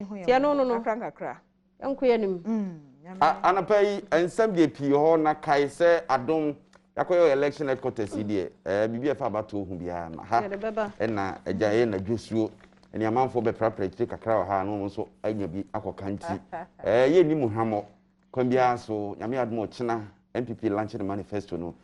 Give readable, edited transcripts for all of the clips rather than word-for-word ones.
no kakra enko yanim anapai ensem de pi ho na kai se Adom yakoyo election headquarters die bibi e fa bato hu bia na ha na ejaye na dwosuo eni amanfo be prapre kakra ha no so anya bi akokanti ye ni muhamo kon bia so nyame Adom ochina MPP launch the manifesto no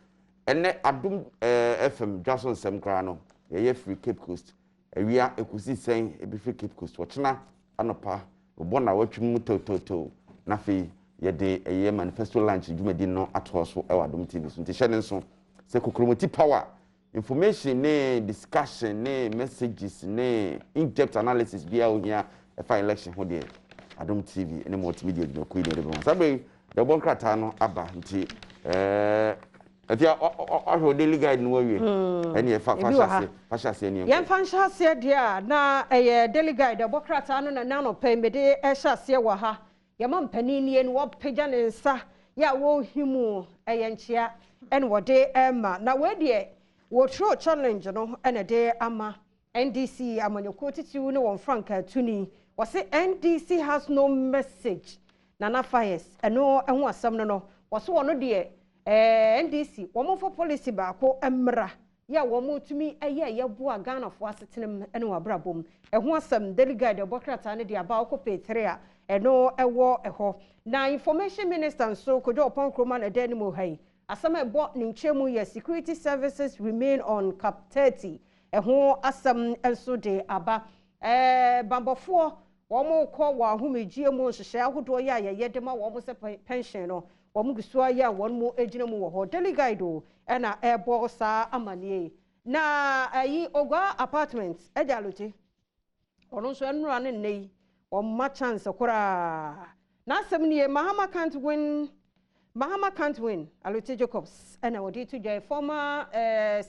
ene Adom FM Jason Semkra no ye free Cape Coast ewia ekusi sen e be free Cape Coast ochina anopa obona watwum to na fe ye de eye manifesto launch dwumadi no atoso e Adom TV so nti hye nso se kokromoti power information ne discussion ne messages ne in-depth analysis bia ohia e fa election ho de Adom TV ene multimedia do ku ide be sabe the bon krata no aba nti afia o daily guide no wie ene e fa fashiase ene yen fa fashiase dia na eye daily guide the bokrata no na no pe mede e hyase wo ha ye ma mpani nie no wo pagya ne nsa ya wo himu eye nchia ene wo de ema na we de wo true challenge no ene de ama NDC amanyoko titiwu ne won franka tuni wo say NDC has no message Nana Fires eno ehu asem no wo so wono de NDC wo mo for policy ba ko emra ya wo mo tumi eye boa Ghana fo asetenem ene wa brabom ehu asem delegate obokrata ne de aba ko pe 3 a eno ewo eho na information minister so kojo opon kroma na de ni mo hai asem ebo ni nchemu ye security services remain on cap 30 ehu asem enso de aba bambofo womo ko wa humegie mu hyehyɛ ahodo ya yɛde ma womo se pension no womo gusua ya wonmo egina mu wo ho delegate do na ebo sa amanie na ayi ogwa apartment ejalote ono so enura ne nei ma chance kora na asem nie Mahama can't win Alote Jacobs na wodi to joy former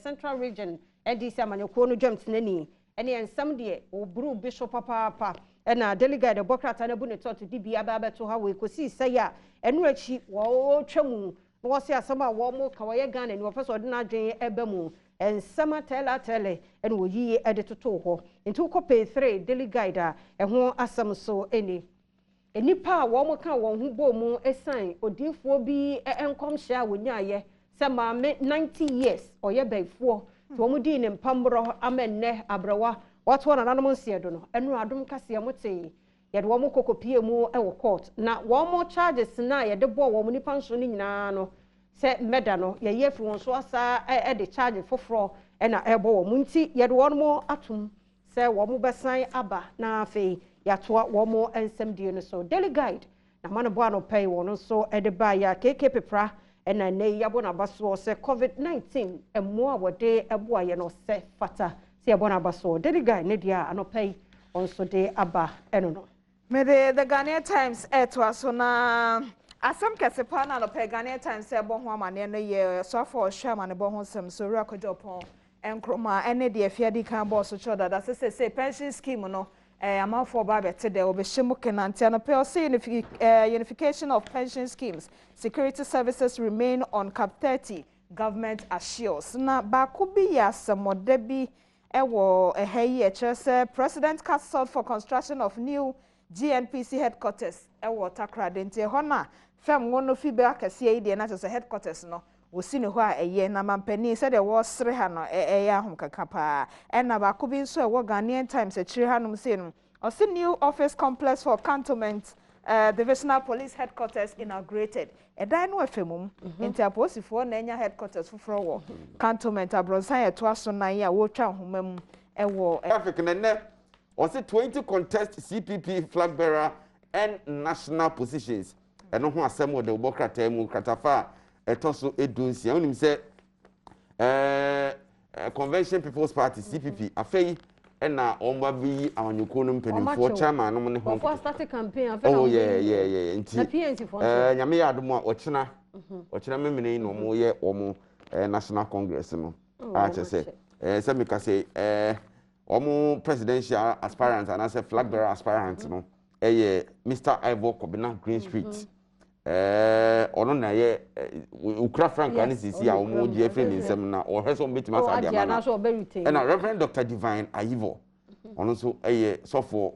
central region NDC amanyoko no dwamtenani ene ensam de obru bishop papa na delegate bokrata na bu ne tot di bia ba beto ha we kosi seya enu achi wo twam wo se asama wo mo ka wo ye Ghana ni wo feso de na dwen eba mu ensama tele ene wo yi ede toto ho nti wo pay 3 delegate a eho asam so eni enipa wo mo ka wo hu bo mu esan odifuo bi enkom hia wonyaye se ma me 90 years oye baifuo to mo di ne mpambro amenne abrawa Watu wana nanamu nsiedo no enu Adom kase ya mote yede wo mo kokopie mu e wo court na wo mo charges na yede bo wo mo nipa nso ni nyina no se meda no ye ye fi won so asa e de charge foforo e na e bo wo mo nti yede wo mo atum se wo mo besan aba na afei yatoa wo mo ensem die no so daily guide na mano bo ano pay wo no so e de ba ya keke pepra e na nei yabo na baso se covid-19 emo a wode ebo aye no se fata Bona baso delegate ne dia anopai onso de aba eno no me the Ghanaian Times to asona asam kese pa na no pe Ghanaian Times e bo ho amane no ye so for shama ne bo ho sem so ri akodopon enkroma ene de afiadi kan boss cho dada se pension scheme no amafo ba bete de obehyimu kenante no pe o say unification of pension schemes security services remain on cap 30 government assures na ba ku bi ya samode bi ewo eheye chese president castled for construction of new GNPC headquarters ewo takra dente hona fem wono fibe akase yi de na chese headquarters no wosi ne ho a eye na mampani se de wo sre ha no ya hom kakapa na ba ko bi nso ewo Ghanaian Times chiri hanom se no o se new office complex for cantonment divisional police headquarters inaugurated edan no afemum interposifo na enya headquarters foforo wo cantonment abronsan eto aso nan ya wo twa homam ewo Africa nene o se 20 contest CPP flag bearer and national positions eno ho asem wo de obokrata mu kratafa eto so edunsia onim se convention people's party CPP afei ena omba bi awanyoko no mpanimfo chairman no ne ho for start campaign after oh yeah nti na PNC for nyame ya Adom a ochina memene no mo ye omo national congress no a chese se me ka say omo presidential aspirant and as a flag bearer aspirant no Mr. Ivor Kobina Green Street ono na ye ukra frank ani sisi a omo je frame nsem na o heso betima sa dia na so be retain na Reverend Dr. Divine Ayivo ono so eye sofo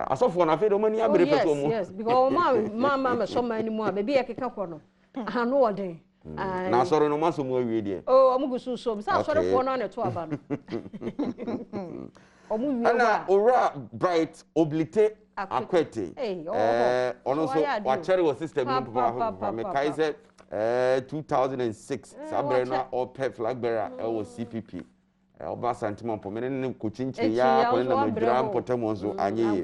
asofo na fe do mani abere peso mu yes because mama so mani mu a be e keka ko no aha no oden na soro no maso mu awie de amugusu so sa soro ko no na to aba no omu wie ana ora bright oblite akwete ono so wa chere wo system no papa me kai se 2006 sabre na ope flag bearer e CPP oba santima po me ne kochinche ya ko na madura mpotamo nso anye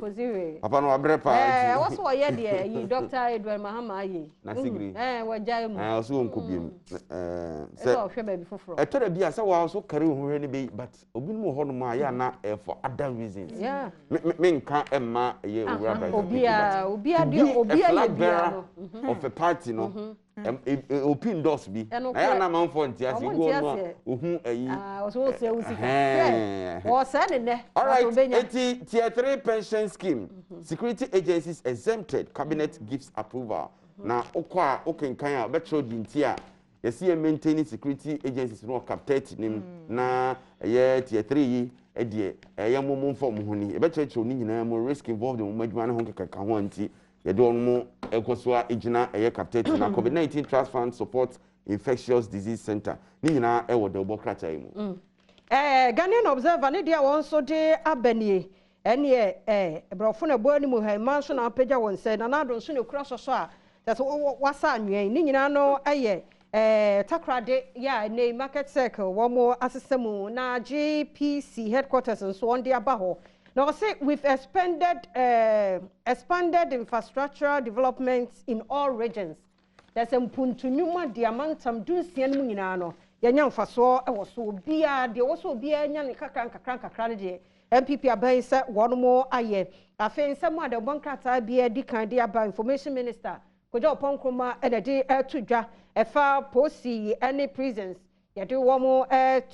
papa no abre pa wo so ye de yi Dr. Edward Mahama aye na sigri wajai mu so nkobiem se o hwe baby foforo e to da bia se wa so kare ho hwe ne be but obi no ho no ma ya na for other reasons me nka emma ye owura ba obia ye bia of a party no open doors bi na ya na manfo ntiase go no ohun ayi so se usika wo se ne all right tier 3 pension scheme security agencies exempted cabinet gives approval na okwa okenkan a betro dinti a yesi maintaining security agencies no captate nim na ye tier 3 yi edie ye momom form ho ni betro ni nyina mo risk involved in madwuma ne ho keka ho anti ye do no ekosua ejina eye captate na COVID-19 trust fund support infectious disease center ni nyina e wo de obokrata yi mu Ghanaian Observer ne dia won so de abanie ene brofo na bo ani mu ha so na apagya won se na nado so ne kura so a that wasa anwen ni nyina no aye takrade ya ne market circle wo mo asesemu na GPC headquarters so on de aba ho. Now say we've expanded infrastructural developments in all regions. There's a mpuntunyuma diamantam dunsian mu nyina no yanya mfaso e wo so bia de wo so bia nya ne kakran de MPP aban se wono mo aye afen se mu ade bonkrata bia di kan de aba information minister koja oponkroma e de tudwa e fa posi any prisons ye de wo mo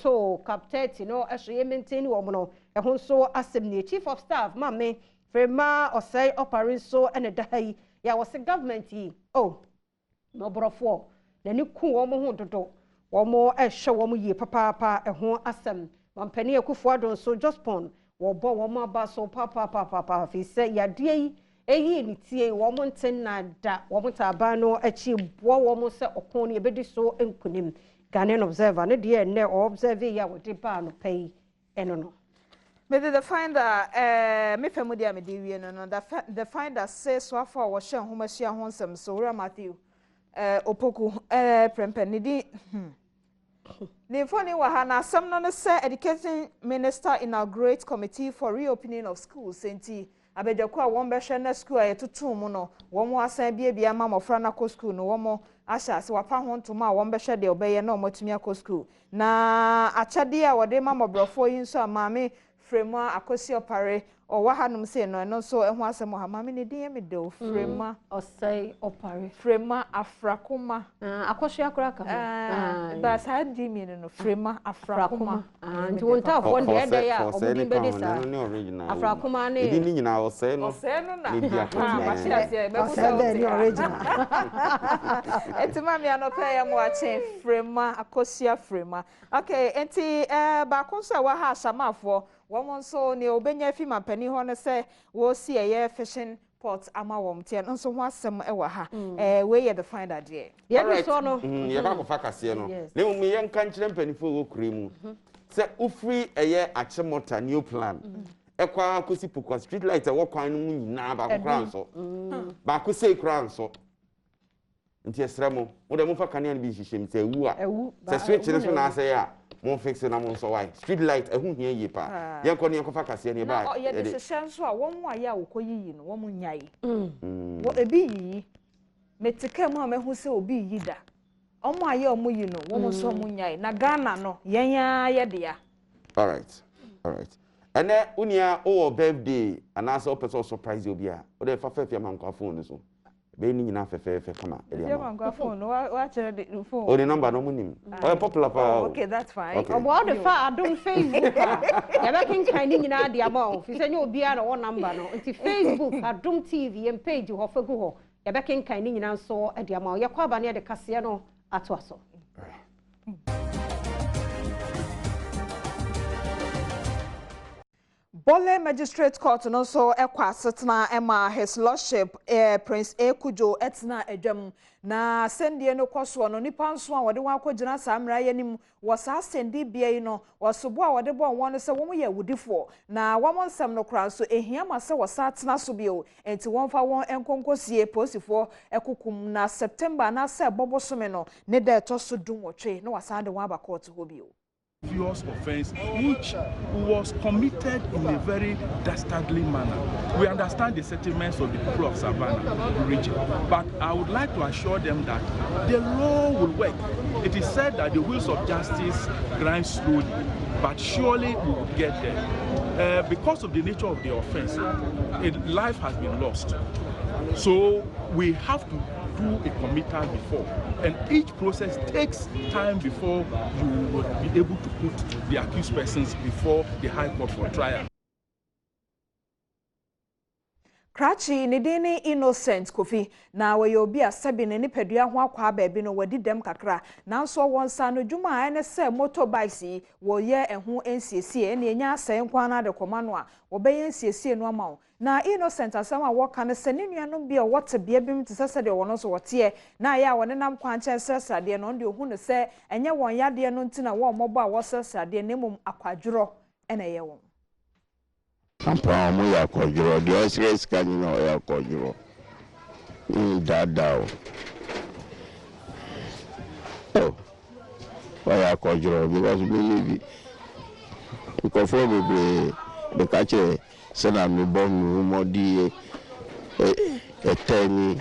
to captain no e so ye maintain wo mo no e ho so asem chief of staff mame frema osai operate so ene dai ya wo se government yi no brofo na ni ku wo mo ho dodo womo ehwe womo yi papa eho asem wampani akufo adon so just pon wo bo womo aba so papa fi se yade yi eyi ni tie womo nten na da womo taba no achi bo womo se okon ne ebedi so enkunim Ghanaian Observer ne de ne observe ya wode ba no pay eno no me the finder me famudi am de wie no the finder says so for wo hye ho mahia ho nsem so wura Matthew opoku prempenidi the funny wahana some no say education minister inaugurate committee for reopening of schools senti abedekwa won be hwe na school ayetutu mu no won asan bia ma mofra na ko school no won asha se wapa ho ntoma won be hwe de obeye na omotumi akọ school na achade a wode ma mobrofo yin so amame frema akosi opare o wahanum se no so eho asem ha mame ne din me do frema osai opare frema afrakuma akosi akora ka ba sa di mi no frema afrakuma nti wonta afọ de ede ya obudin be sa afrakuma ne idi ni nyina osai no na ni dia ba si asie be bu so de original etima mi anope ya mo ache frema akosia frema okay enti ba konso wa ha samafo wọ́n so ne obenya fi mapani ho no se wo si eye fishing port ama wom tie no so ho asem e wa ha we ye the find ade ye ni so no ye ba ko fakase no ne mu ye nka nkire mpanifo wo kure mu se ufri eye achemota new plan e kwa akosi pokwa street light e wo kwan no mu nyina ba ko kran so ba ko sei kran so nti esremo wo de mu fakane an bi hihiem se ewu a se switch ne so na ase ya mon fixe na mon so why street light ehun hia yi pa ye ko ne ko fa kase ne ba ye de hyehyɛ nso a won wa ya wokoyiyi no won nyai wo ebi yi metika mu a mehu se obi yi da omo aye omo yi no won so omo nyai na Ghana no yen ya ye de ya all right ene unia o birthday anasa o person surprise obi a o de fa fa man kwa phone so be ni nyina fefe kama ya man kwa phone wa chere de phone o the number no munim o popular pa okay that's fine obo de fa Adom Facebook ya be kin kan ni nyina de ama o fi se nya obi a no number no nti Facebook Adom TV em page ho fa gu ho ya be kin kan ni nyina so de ama o ya kwa ba ne de kase no ato aso Bole Magistrate Court no so ekwa setna ema his lordship Prince Ekujo etna edwam na sendie no kwaso no nipa nso a wode wakogina samra yanim wasa sendi bia no wasobo a wode bo won se wo ye wudifo na wamonsam no kra so ehia ma se wasa tena so bio enti wonfa won enkonkosie posifo ekokum na September na se bobosome no ne da etoso dunwotwe na wasa de wan ba court ho bio. Serious offense which was committed in a very dastardly manner. We understand the sentiments of the people of Savannah region, but I would like to assure them that the law will work. It is said that the wheels of justice grind slowly, but surely we will get there. Because of the nature of the offense, life has been lost. So we have to do a committal before, and each process takes time before you will be able to put the accused persons before the High Court for trial. Krachi ni dini Innocent Kofi na we obi asabi ne nipadua ho akwa baabi no wadi dem kakra nanso wonsa no dwuma ene se motorbikes wo ye eho ensiesie ene enya asɛn kwana de komano a wo bɛyɛ ensiesie no ama na Innocent asama woka ne se ne nuanom bi a wote bia bim te sese de wono so wote na ya wone nam kwanche sesade no de ohu ne se enye won yade no ntina wo mmɔbɔ a wo sesade ne mum akwadworo ene ye won Ampa mu ya kwadworo de osres kan no ya kwadworo dada o ya kwadworo because me ko fo be the catch say na me born mu modi etemi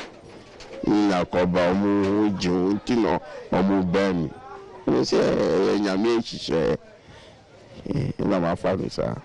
na ko ba mu ju ntino mu ben me say nyame hihye na ma fa mi sa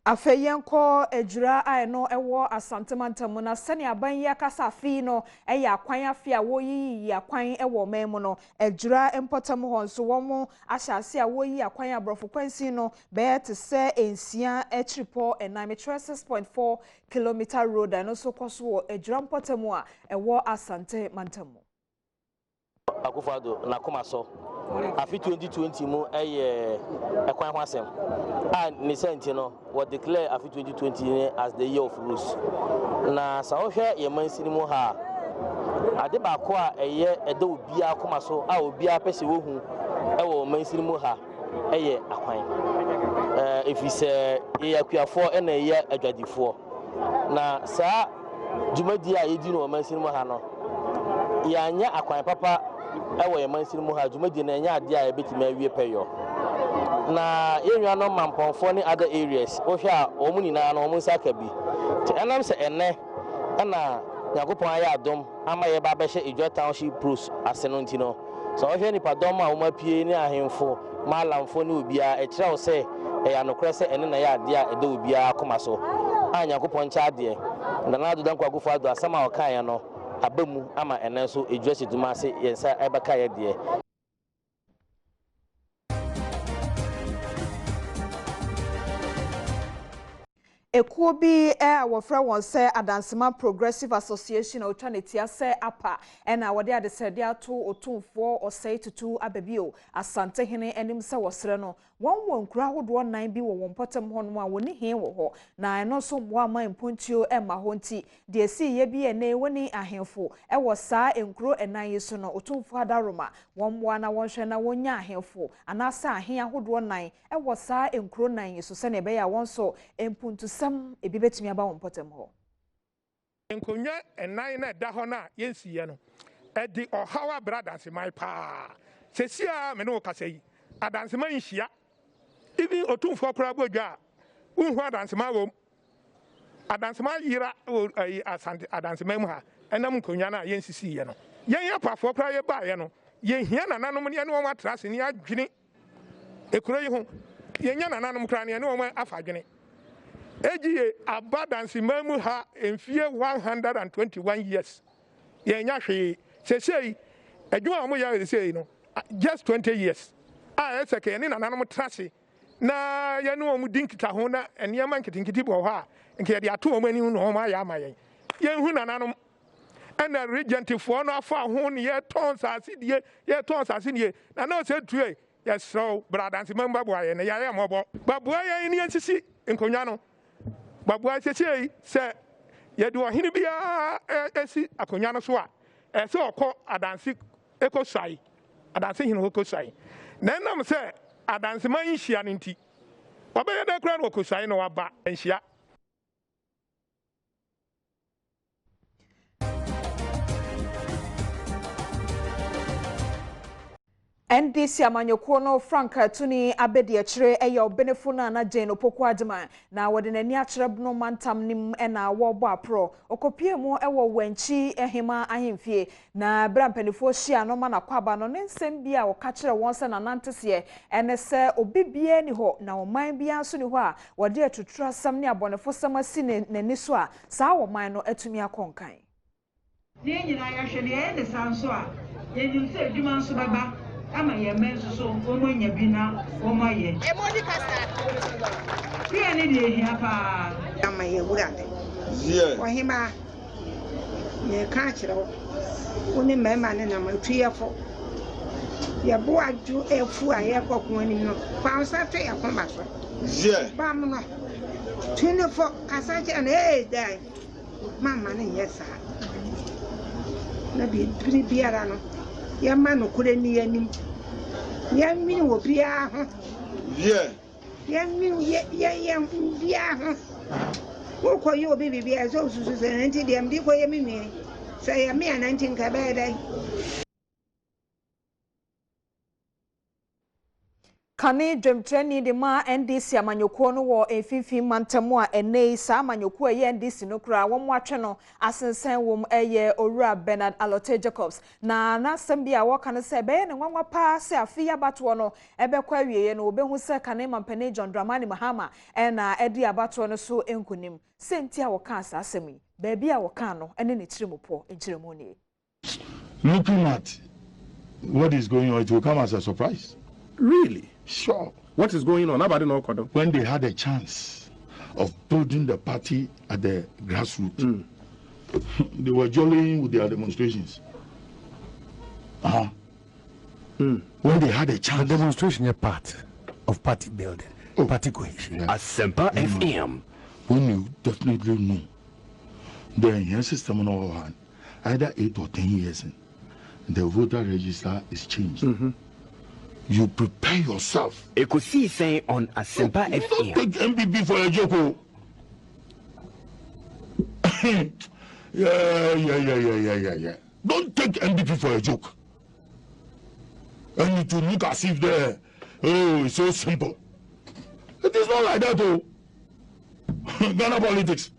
Afeyenko Ejura no ewo Asantemantenmu na sene aban ya kasa afi no eya akwan afi a woyi akwan ewo memu no Ejura Mpotam ho nso womo ahyase a woyi akwan abrofo kwansi no be te se ensia etripo enam 6.4 km road no so koso Ejura Mpotam a ewo Asantemantenmu Akufado na komaso afi 2020 mu ekwan ho asem a ni senti no we declare afi 2020 as the year of rules na sa wo hwe ye mansini mu ha ade ba ko a ede obi akomaso a obi apese wo hu ewo mansini mu ha akwan if is yakuafo na adwadifo na sa jumadi a yedi no mansini mu ha no ya anya akwan papa ewo ye mansini mu ha jumadi na anya ade a ebetime awie peyo na yenwa no mamponfo ni other areas wo hwe a omu nyina na omu nsaka bi te enam se enne na yakopon aya adom ama ye ba be hye Ejura Township Pros aseno ntino so wo hwe ni padom a wo mapie ni ahemfo malamfo ni obia e kire wo se ya nokre se enne na ya ade a ede obia akoma so anya yakopon cha ade na na dodan kwagufo ado asama o kan ya no abamu ama enne so Ejura siduma se yensa ebaka ye de Ekuo bi wofra won se Adansima Progressive Association o twa netia se apa na wode adesede ato otumfo osei tutu ababio asante hene enim se wosre no won nkura hodo nan bi wo wonpotem ho no a woni he wo ho na eno so mo ama mpontio ma ho nti de si ye bi ene woni ahemfo wo saa enkuro enan yeso no otumfo adaroma won moa na won hwe na wonya ahemfo anasa ahen ahodo nan wo saa enkuro nan yeso se ne be ya won so empuntu ebi betumi aba won potem ho enkonya enan na da ho na yensiye no edi ohawa brothers my pa sesia me no kasai Adansima nhia ibi otumfo kora bodwa unhu Adansima wo Adansima yira asante Adansima mu ha enam nkonya na yensisiye no yen yapafo kora ye ba ye no yen hia nananom ne no matrase ne adwene ekuro yi ho yen nya nananom kora ne no afa adwene Ejiye Adansima mu ha emfie 121 years. Yenya hwe sesei adwuma mo ya sesei no just 20 years. Eseke ne nananom trase na ye no mu dinkita ho na enema nkitinkiti bo ha nke de ato mo ani no ma ya amaye. Yen hu nananom and the regent for no afa ho ne ye tons asidie ye tons asidie na na say tue yes so brother Adansi member boy na ya mobo baboa ye ni ansisi nkonwa no baboa sese se ye do hini bia esi akonwa no so a se okọ Adansi ekosai Adansi hini ekosai na nam se Adansi man hia ne nti obeye da kra no ekosai no waba nhia. NDC amanyoko no Frank Tuni abedi akire eya obenefo na Jane Opoku-Agyeman na wode nani akire no mantam nim na wo bo apro okopie mu ewo Wenchi ehema ahemfie na brampanifo hia no ma na kwaba no ne nsem bia wo ka kire won se na nantese ene se obibie ni ho na oman bia so ni ho a wode atutura sam ne abonefo sam asi nani so a saa oman no atumi akonkan ne nyina ya hwe ne ne sanso a yenim se eduma nso baba ama ye menso so omo nya bi na omo ye emodi kasa bia ne de hia pa ama ye wurade ye ohima ye ka kire woni mema ne na matuyefo ye bo aju efu a ye kokon ani no kwa sa twe ye koma so ye ba mo no tune fo kasa kire na dai mama ne yesa na bi biara no ya manu kure ni yanim ya mini wo bia ho ya mini ya bia ho wo ko yo bi bia so susu se nti dem di ko ye mimi se ya mi ananti nka ba dai Kane dwemtreni de ma NDC amanyoko no wo efifi mantamu a enei sa amanyoko ye NDC no kura wo mwatwe no asensen wom eye Owura Bernard Alote Jacobs na nasem bia wo kan se be ne nwanwa pa se afiya bato no ebekwa wieye no obehu se Kane mampane John Dramani Mahama na edi abato no so enkunim senti a wo kan sa asemi ba bia wo kan no ene ne kirimopo enchiremoni. Looking at what is going on, it will come as a surprise. Really? Sure. What is going on? Nobody know. When they had a chance of building the party at the grassroots, they were jollying with their demonstrations. When they had a chance. The demonstration is part of party building, party cohesion. Yeah. Asempa FM. When you definitely know the enhanced system on our hand, either 8 or 10 years, the voter register is changed. You prepare yourself. Ekosi saying on Asempa FM. Don't take MPP for a joke. Yeah. Don't take MPP for a joke. And it will look as if it's so simple. It is not like that, oh. Ghana politics.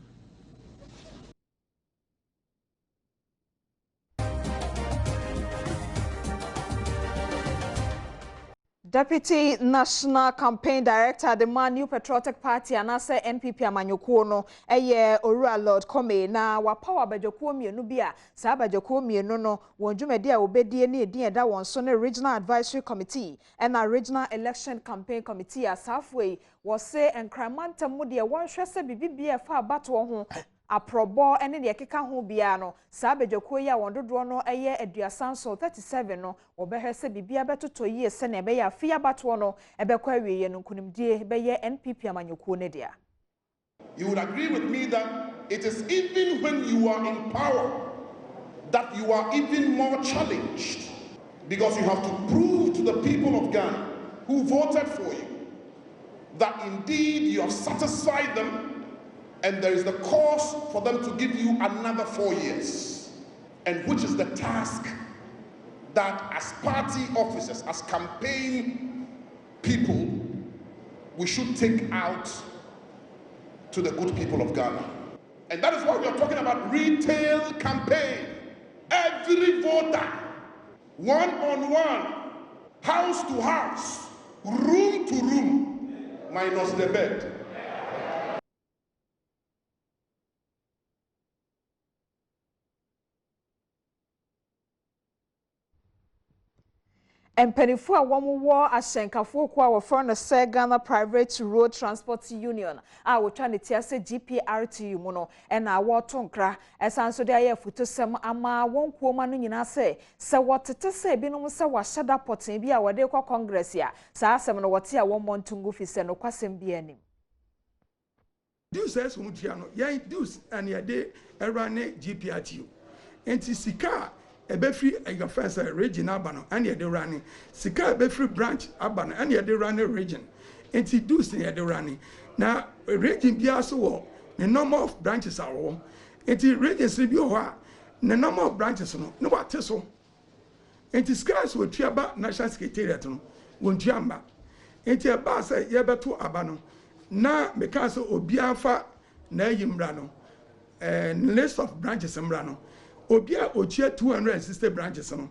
Deputy National Campaign Director the Man New Patriotic Party anase NPP amanyoko no eye Owura Lord Kome na wapawa bajoko mienu bia sa bajoko mienu no wonjumedi a obedie ne edin eda won so ne Regional Advisory Committee and a Regional Election Campaign Committee as halfway was say enkramanta mu de wonhwe se bibibia fa abato ho aprobo ene de keka ho bia no sa bejoko ya wondodo no eye aduasanso 37 no obehese bibia betoto yi se na ebe ya afia bato no ebekwa wiye no kunimdie beye NPP amanyoko ne dia. You would agree with me that it is even when you are in power that you are even more challenged, because you have to prove to the people of Ghana who voted for you that indeed you have satisfied them and there is the cause for them to give you another 4 years, and which is the task that as party officers, as campaign people, we should take out to the good people of Ghana. And that is why we are talking about retail campaign. Every voter, one-on-one, house to house, room to room, minus the bed. Empenifo a womo ashenkafo kwa wofro no se Ghana Private Road Transport Union a wotwa ne tia se GPRTU mu no na woto nkra esanso de aye futosem ama wonkuoma no nyina se wotete se binom se wahada poten bi a wode kwa congress ya saa asem no wote a womontungu fi se no kwasem bi anim Deus es mutia no yan Deus and ya de erane GPRTU enti sika ebefri your first region abano and ye de running sika ebefri branch abano and ye de running region enti Deus ye de running na region bia so wo the number of branches are wo enti regions bi ho a the number of branches no what so enti skies wo tuaba national secretariat no won tuamba enti e ba say ye beto abano na meka so obiafa na yimra no list of branches mra no obia ochia 260 branches no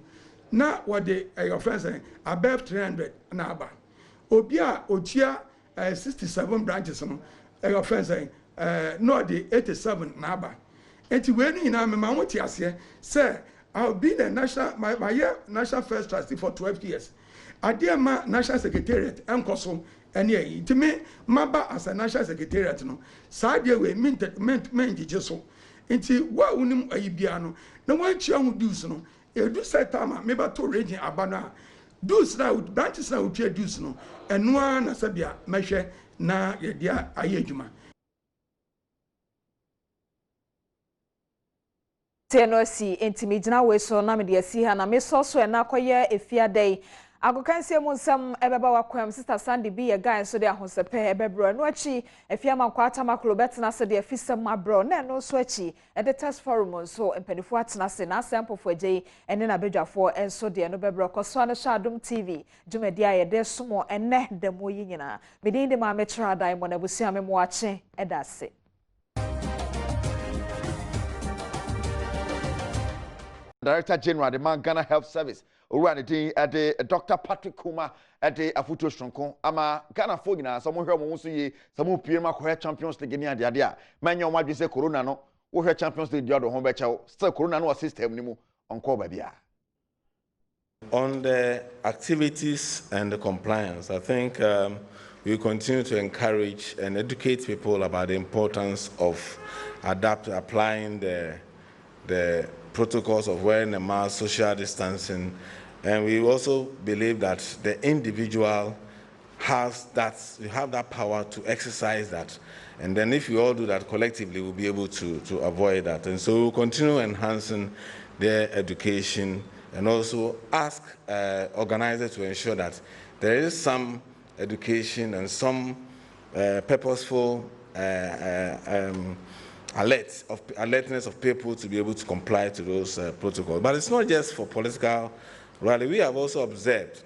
na what the your friends above 300 na aba obia ochia 67 branches no your friends no the 87 na aba enti we ni na me ma woti ase say I'll be the national my national first trustee for 12 years Adema national secretariat enkoso ene to me maba as a national secretariat no sadia we mint so enti wa unim ayibia no na wanchia hu dus no edu setama meba to region abana dus na branches na utia dus no eno na sabia mehwe na yedia ayedwuma tenosi enti megyina we so na me de asi ha na me so na koye efiadai agokanse mu nsam ebeba wakwam sister Sandy bi ye guy so de ahosepe ebebro no achi efiama kwata makro betena se de afisam mabro na no so achi e de test forum so empanifo atena se na sample fo agye ene na bedwafo enso de no bebro koso na Adom TV dwumadi aye de somo ene de moyi nyina medin de ma metra dai mo na busia me mo ache edase Director General the Man Ghana Health Service Urani at the Dr. Patrick Kuma at the Afuto Stronko ama Ghana Fogina some who mo so ye some Pierma ko Champions League ni ade ade man your wadwe say corona no wo hwe Champions League do ho be chawo still corona no system ni mu onko ba bia. On the activities and the compliance, I think we continue to encourage and educate people about the importance of applying the protocols of wearing a mask, social distancing, and we also believe that the individual have that power to exercise that, and then if we all do that collectively, we'll be able to avoid that. And so we'll continue enhancing their education and also ask organizers to ensure that there is some education and some purposeful alertness of people to be able to comply to those protocols. But it's not just for political rally. We have also observed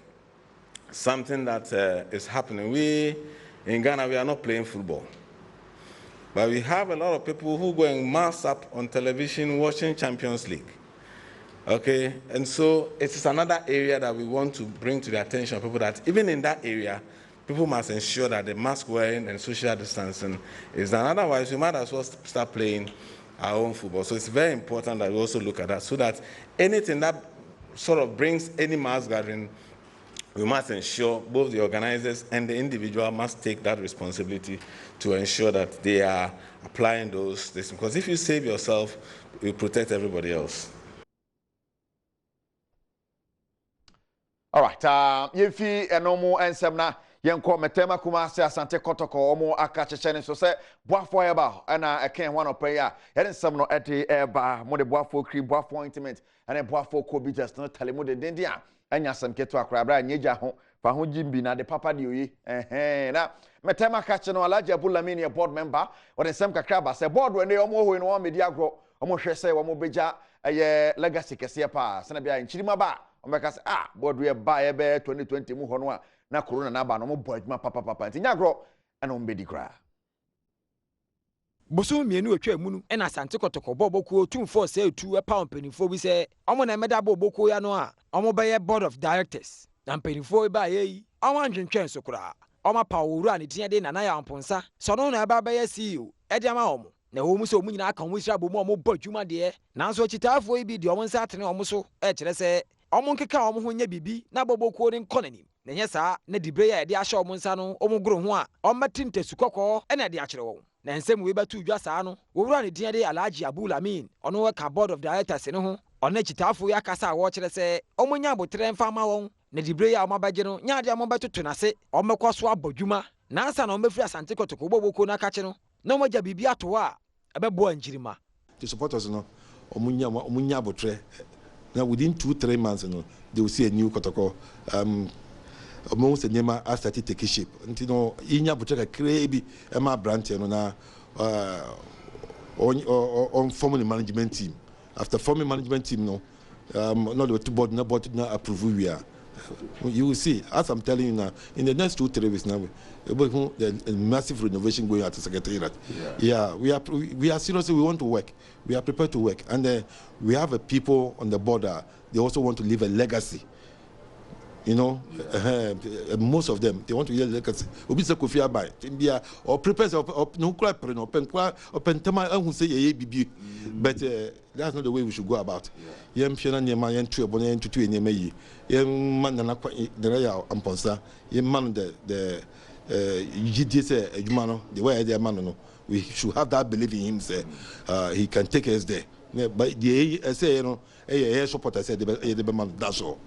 something that is happening. We, in Ghana, we are not playing football. But we have a lot of people who go and mass up on television watching Champions League. Okay, and so it is another area that we want to bring to the attention of people that even in that area, people must ensure that the mask wearing and social distancing is done. Otherwise, we might as well start playing our own football. So it's very important that we also look at that so that anything that sort of brings any mass gathering, we must ensure both the organizers and the individual must take that responsibility to ensure that they are applying those things. Because if you save yourself, you protect everybody else. All right, yefi enomo ensemna yenko metema kuma se asante kotoko omo aka chechene so se boafo eba na eken one opeya yeden nsem no ede eba mo de boafo kri boafo ointment and boafo kobi just no tele mo de dendia anya sam keto akra bra nyeja ho fa ho jimbi na de papa de oyi na metema ka che no alaje abulamini board member weden nsem kakra ba se board we ne omo ho no o media agro omo hwe se omo beja eye legacy kese pa se na bia nchirima ba omeka board we ba ebe 2020 mu ho no a na corona na ba no mo boadma papa ntinya gro ana ombedi kra boso mienu otwa mu nu na sante kotoko bobokuo 2472 pa mpanifo bi se omo na meda bobokuo ya no a omo be board of directors na mpanifo ba ye omo antwentwen so kra omo pa owura ne tia de nana ya amponsa so no na ba ye CEO e de ama omo na wo mu so mu nyina aka ho sira bo mu omo bodwuma de nanso chitaafo bi de omo nsa atene omo so e kire se ɔmo nkeka ɔmo ho nya bibi na bobokuo ne nkɔnanim na nyɛ saa na dibre ya de ahyɛ ɔmo nsa no ɔmo goro ho a ɔmmɛte ntasu kɔkɔɔ ɛna de akyerɛ wɔn na nsɛm wei bɛto dwa saa no wɔwura ne din de Alhaji Abul Amin ɔno ka board of directors ne ho ɔno akyitaafo ya kasa a wɔkyerɛ sɛ ɔmo nya abotrɛ mfa ma wɔn na dibre ya ɔmo abɛgye no nya de ɔmo bɛtoto nase ɔmmɛkɔ so abɔ dwuma na ansa na ɔmo bɛfiri Asante Kotoko bobokuo na ka kye no na ɔmo gya bibi ato a ɛbɛboa nkirima. The supporters no omunya abotre now within 2-3 months they will see a new Kotoko amongst the Nema are started to take shape until inya abotre krebi ema branch na on forming the management team. After forming management team not the two board not approve we are. You will see, as I'm telling you now, in the next 2-3 weeks now, a massive renovation going at the Secretariat. Yeah, we are seriously, we want to work. We are prepared to work. And we have a people on the border, they also want to leave a legacy. You know, most of them, they want to leave a legacy. Or prepare but that's not the way we should go about. The way they man, we should have that belief in him. Say he can take us there. But the say you know, supporter said the man. That's all.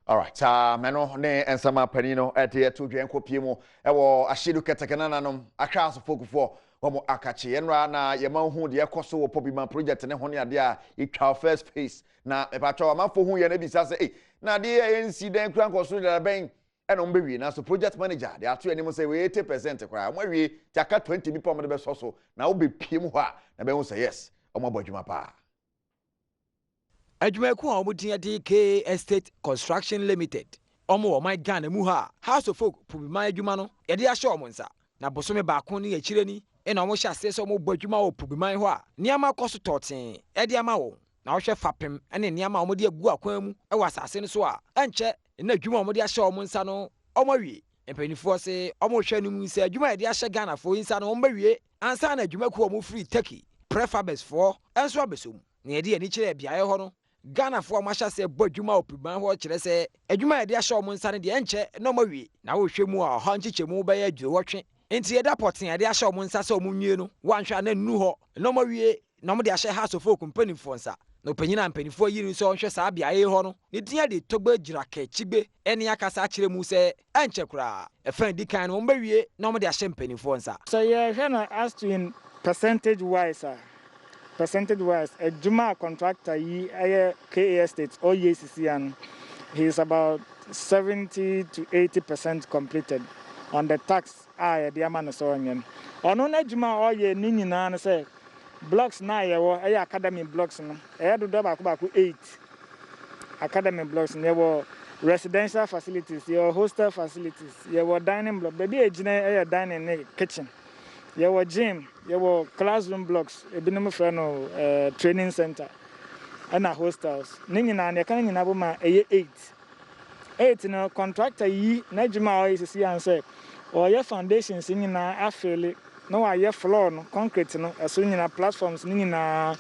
All right, meno ne ensama panino ete to dwenko piemo ewo ahyedu ketekena nanom akra so fokufo omo akache enra na yema hu de ekoso wo Pobiman project ne ho ne ade a itwa first phase na epatwa amafo hu ye na bisa se na de ANC den kran koso de ben eno mbewie na so project manager de ato anim say 80% kwa mo awie tiaka 20 bi pom de be so na wo be piem ho a na be hu say yes omo bodwuma pa. Adwumaku a omutia DK Estate Construction Limited. Omo o my Ghana mu ha. House of Folk Pobiman adwuma no ye de ahye omo nsa. Na bosome baako ne akire ni e na omo hye ase so omo bodwuma o Pobiman ho a. Niama koso toten e de ama wo. Na wo hwe fapem ene niama omo de agu akwan mu e wasase ne so a. Enche na adwuma omo de ahye omo nsa no omo wie. Empanifo se omo hwe no mu nsa adwuma e de ahye Ghana fo nsa no omo wie. Ansa na adwumaku omo free Turkey. Prefabs for enso abesom. Na ye de ani kire biaye ho no. Ghana for masha se bodwuma Pobiman ho kire se adwuma e de ahye omo nsa ne de enche no mawie na wo hwe mu a ho nchichemu be ya dwewotwe enti e da poten e de ahye omo nsa se omo nwie no wanhwa na nnu ho no mawie na mo de ahye House of Folk mpanifo nsa no panyina mpanifo yiri so nhwe sa bia ye ho no ne dia de togba gira ka chigbe ene akasa kire mu se enche kura e fan di kan no mawie na mo de ahye mpanifo nsa so yeah hena as to in percentage wise a Juma contractor KA Estates or EACC and he is about 70 to 80% completed on the tax the amount so on no Juma or ye nini na say blocks na ye academy blocks no do back 8 academy blocks ne residential facilities your hostel facilities your dining block baby a dining kitchen your gym, your classroom blocks, a binum friend training center, and a hostels. Ningina, and can in 8 no contractor ye, Najima is see and say, or your foundation singing a fairly no, I your floor, no concrete, no, as soon in platforms, ningina,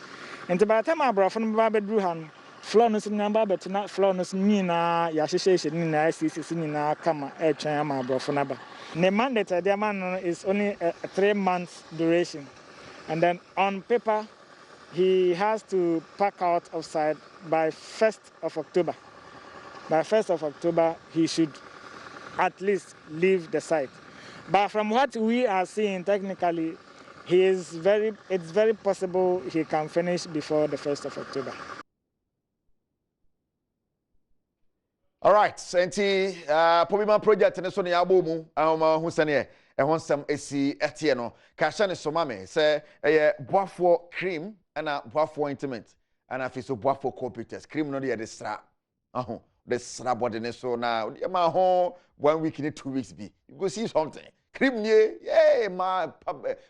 and by the time I brought from Babbe Druhan, floor no number, but not floor no nina, Yashishation, nina, ICC, singing a kama, a chama, bro for number. The mandate is only a 3 months duration, and then on paper he has to pack out of site by 1st of October. By 1st of October he should at least leave the site. But from what we are seeing technically, it's very possible he can finish before the 1st of October. All right, senti Pobiman project ne so ne yabo mu hu sene e ho nsam esi etie no ka hye ne so mame se eye boafo cream na boafo ointment ana fi so boafo computers cream no de sra the sra body ne so na ma ho 1 week ni 2 weeks bi you go see something cream nie ma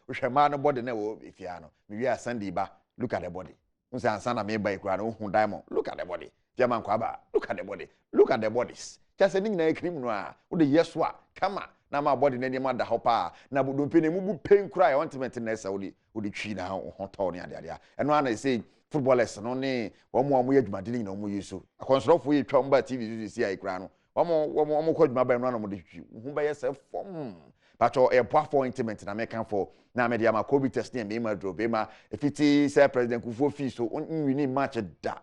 hwe ma no body ne wo ifia no me wi Sunday ba look at the body unsa ansa na me ba ikura no hu diamond look at the body German kwaba look at the body look at the bodies just a na cream no a wo de yeswa kama na ma body na ma da hopa na bodompe ne mu pain cry ointment na esa wo de twi na ho to ne ade ade eno ana say footballers no ne omo yadwumadini na omo yeso akonsrofo ye twa mba TV si ai kra no omo ko dwuma ba no mo de hwi hu ba yesa fom pacho e boafo intimate na mekan for na me dia ma covid test ne me ma dro be ma efiti say president Kufuor fi so wini match da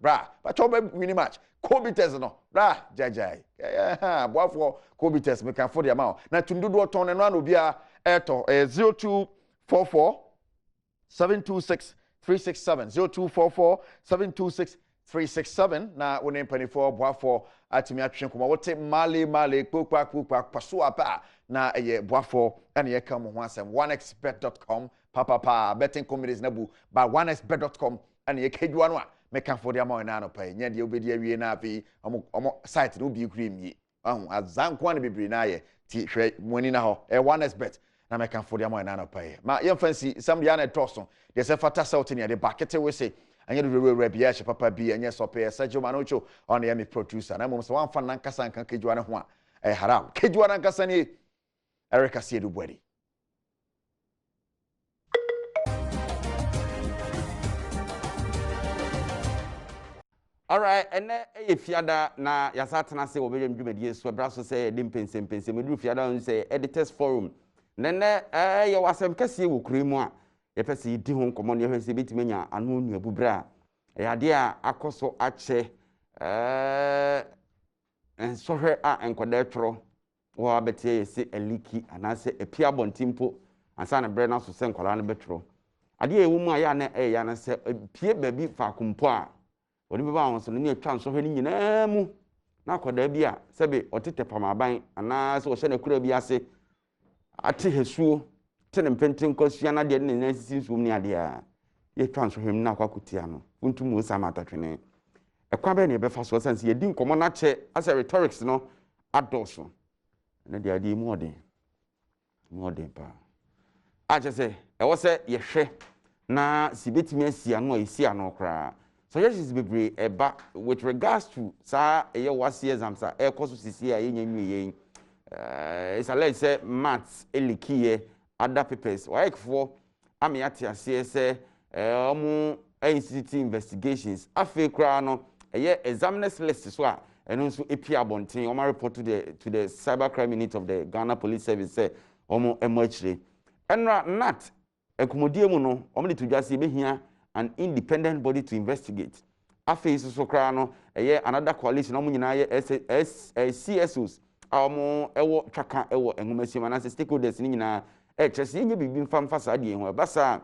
bra pacho be wini match covid test no bra jajai boafo covid test mekan for dia ma na tundudo ton no na obi a eto 0244 726 367 0244 726 367 na wone mpanifo boafo atimi atwen koma wote male kpokpa paso apa na eye boafo ene ye kam ho asem onexbet.com papa betting comedies na bu ba onexbet.com ene ye kedwa no a meka for dia ma na no pa nya de obedi awie na afi omo site no bi kure mi azanko na bibiri na ye ti hwe moni na ho onexbet na meka for dia ma na no pa ma ye fancy some dia na toso de se fata sauti ne de bakete we say anya do bia she papa bi anya so pe Sergio Manocho on the producer na mom so wan fa nan kasa nkan kedwa ne ho a haram kedwa nan kasa ni Erica Siedu Bwedi. All right, and e fiada na yasatena se obedem dwumadi so bra so say de Mpensenpensenmu du fiada on say editors forum nene ye wasem kase wo kuremu a ye pese di ho nkomo ne hwese betimanya anu nu abubra ya de a akoso ache ensohwe a enkoda tro wo abete ye se eliki anase epia bontimpo ansa na bre na so se nkola na betro ade ewu mu aya na ya na se pie babi fa kumpo a oni beba won so ne atwa nsohwe ni nyina mu na akoda bi a sebe otete pamaban anase wo hye na kura bi ase ate hesuo tene mpenten kosua na de ne nasisi nsum ni ade a ye twa nsohwe na akwakutia no untum wo sama atatwene ekwa be ne be fa so sense ye di nkomo na che as a rhetorics no adoso na de ade mu ode pa a che se e wo se ye hwe na sibetimi asia no isia no kra so yes bebre eba with regards to sa ye wase exams a e koso sisi a ye nyanwie it's a let's say maths elikiye other papers WAEC for amiati ase say omu institute investigations afi kra no ye examiners list so a eno nso epia bonten o ma report to the cyber crime unit of the Ghana Police Service say omu emachire enra nat ekomodie mu no omu de tudwase behia an independent body to investigate afi so kra no ye another coalition omu nyina ye CSOs amu ewo twaka ewo enhumasiema na stakeholders ni nyina chese nye bibi mfamfa sa de ho basa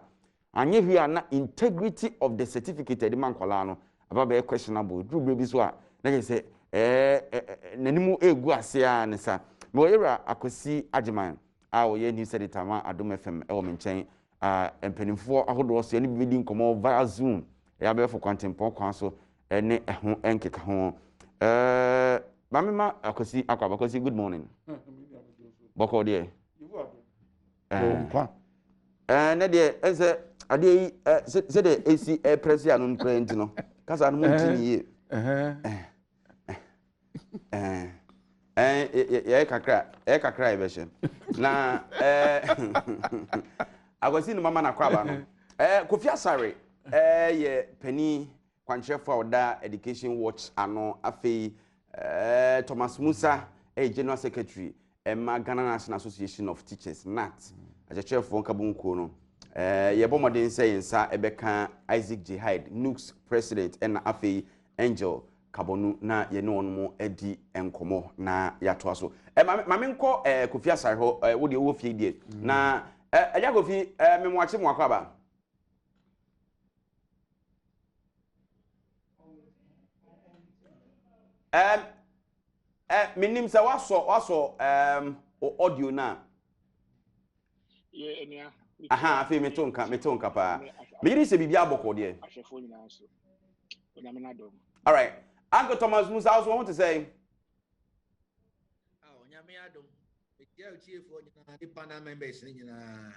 anye hwi na integrity of the certificate de mankola no aba be questionable dru bi so a na say nanimu egu ase a ne sa me Ejura Opoku-Agyeman a wo ye news editor ma Adom FM ewo menchen empenimfo ahodo so ye ni bi nkomo via Zoom ya be for contempo kwan so ne ho enkeka ho Mamima Opoku-Agyeman, good morning. Boko dear. Nadia, as a day, said the AC President on print, no, because I'm moving here. Eka cry version. Na, I was in Mama Nakwaba. Kofi Asare, ye penny, Kwanche for that education watch, ano, afe. Thomas Musa, General Secretary, Ghana National Association of Teachers, NAT, as a chair for Kabunko. No, Yabomodin saying, Sir Ebeka Isaac Jihad, Nooks President, and Afe Angel Kabonu, na Yenon Edi Enkomo, na Yatuaso. Maminko, Kofi Asare, would you wolf ye na Yagofi, Memwachim Wakaba. Minim sa waso audio na aha afi metonka pa me yiri se bibia aboko de all right Uncle Thomas Musa also want to say onyame adom etia chiefo nyina di panel members nyina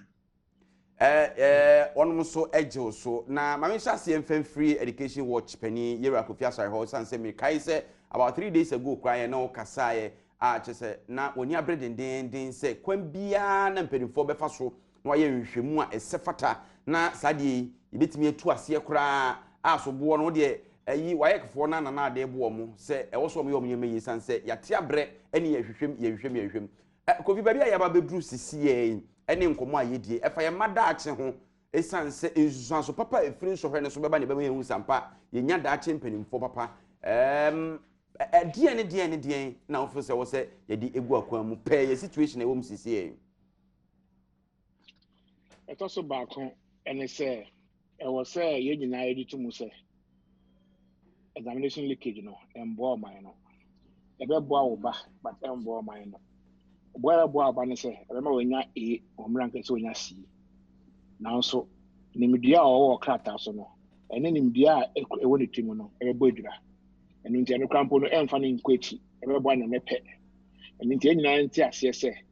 on so ejil so na mama sha se mfan free education watch penny Ejura Opoku-Agyeman ho san se me kai se about 3 days ago cry na okasaye a chese na oni abredenden se kwan bia na mpenifo befa so na ye nhwemu a esefata na sade yebetimi etu ase kura aso bo no de ayi WAEC fo na na ade bo mo se e wo so mo yom yi sanse yate abre ene yehwehwem kofi baabi ayaba bedru sisi ene nkomo ayedie efa ye mada ache ho esanse ensusanso papa efiri so hwe ne so beba ne bema yehu sampa yenya da ache mpanimfo papa die na ofo se wo se yedi egu akwan mu pe ye situation e wo msisi etoso baako ene se e wo se ye nyina yedi tumu se examination leakage no embo man no ebe bo wo ba but embo man no bo aba ne se ebe ma wonya omran ke se wonya si nanso nimdia o krata so no ene nimdia ewo ne timu no ebe bo edura ene ntia no krampo no emfa ne nkwachi ebe bo na mepe ene ntia nyina ntia ase se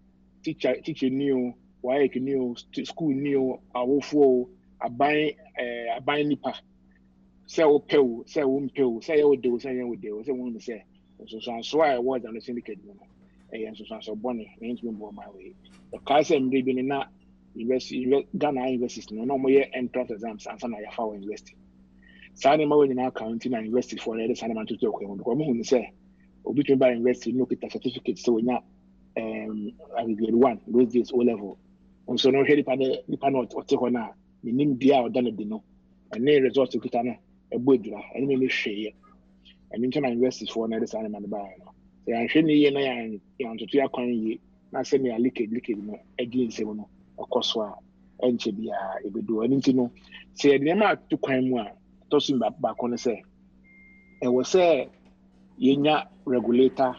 teacher new WAEC new school new awofo aban nipa se wo pew se wo mpew se ye wo de se ye wo de se wo se so I was on the syndicate no so bonne ain't been born my way the case mde bi na university Ghana university no mo ye entrance exams and na ya fa university sane ma woni na account na university for the sane man to talk because mo hu say obi tun by university no get certificate so nya grade 1 those days O level on so no heli pa no o te ho na nim dia o da na di no and the result to kita na ebodura ene me hweye and international universities for na sane man ba no so ya hwe ni ye na ya ntoto ya kwan ye na se me leakage no again se no okoso a enche bia ebedu ani nti no se de ma to kwan mu a to so ba ko ne se e wo se yenya regulator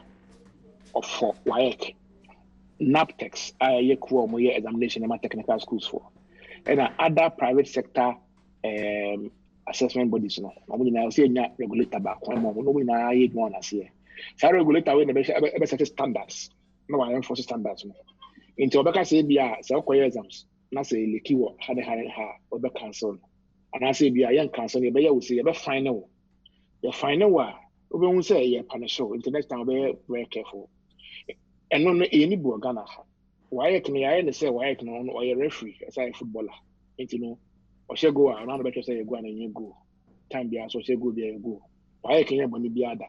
of WAEC NAPTEX ye ko mo ye examination ma technical schools for and other private sector assessment bodies no mo nyina se yenya regulator ba ko mo no nyina ye mo na se sa regulator we na be set standards no wa enforce standards no into obeka say bia se okoye exams na say leki wo hade ha obe cancel and I say bia yan cancel ye be ya wo say ye be final wa obe hu say ye punish into next time be very careful and no any bo Ghana WAEC no ya ne say WAEC no o ye referee as a footballer into no o she go around be say ye go na ye go time bia so she go bia go WAEC ye boni bia da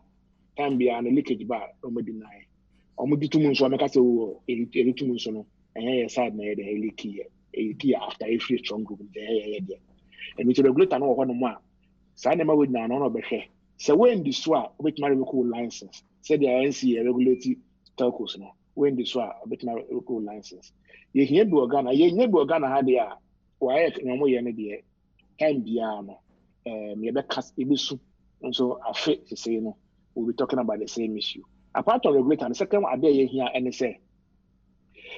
time bia na leakage ba o mo deny omo ditumu nso ameka se wo eritumu nso no enye side na ye de leaky after every strong group de ye de and with regulator no ho no mo a sa na ma we na no behwe se when the so a obetima record license say the NCA regulate telcos no when the so a obetima record license ye hia bi organa ye nya bi organa ha de a WAEC no mo ye ne de time bia no me be cast ebisu nso afe say no we'll be talking about the same issue. Apart from regulator, the second one idea here and say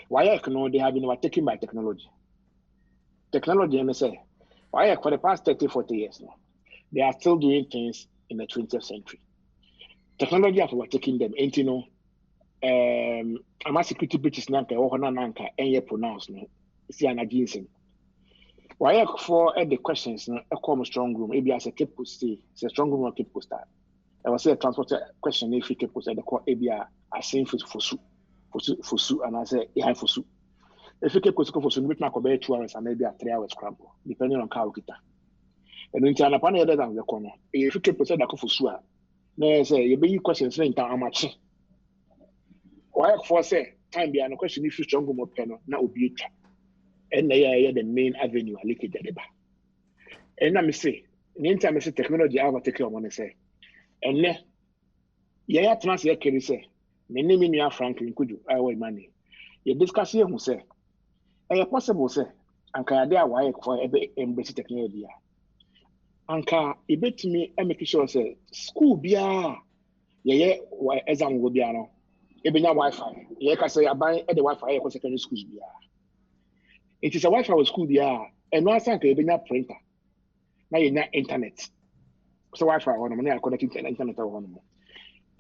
WAEC no they have been overtaken by technology. Technology and say WAEC for the past 30-40 years now, they are still doing things in the 20th century. Technology has overtaken them. And you know, I'm security breaches nanka or nanka and ye pronounce no. See an agency. WAEC for the questions no a common strong room. Maybe as a keep post say strong room or keep post that. I was a transport question if you keep post the call ABA as saying for su and I say yeah for su. If you keep post for su, we make about 2 hours and maybe 3 hours scramble, depending on how kita. And in China, upon the other than the corner, if you keep post the for su, no say you be questions in town much. WAEC for say time be an question if you strong more panel now will be and they are the main avenue I leakage the bar. And let me say, in the time I say technology I will take care of one say. And ne ya trans ya keri say me ne me nua Franklin Kudu I want money you discuss here who say e possible say anka ya dey WAEC for ebe embrace technology anka e betimi e make sure say school bia ye exam go bia no e benya Wi-Fi ye ka say aban e the Wi-Fi ye ko secondary schools bia it is a Wi-Fi with school bia and no asanka e benya printer na ye nya internet so Wi-Fi on na connecting to internet on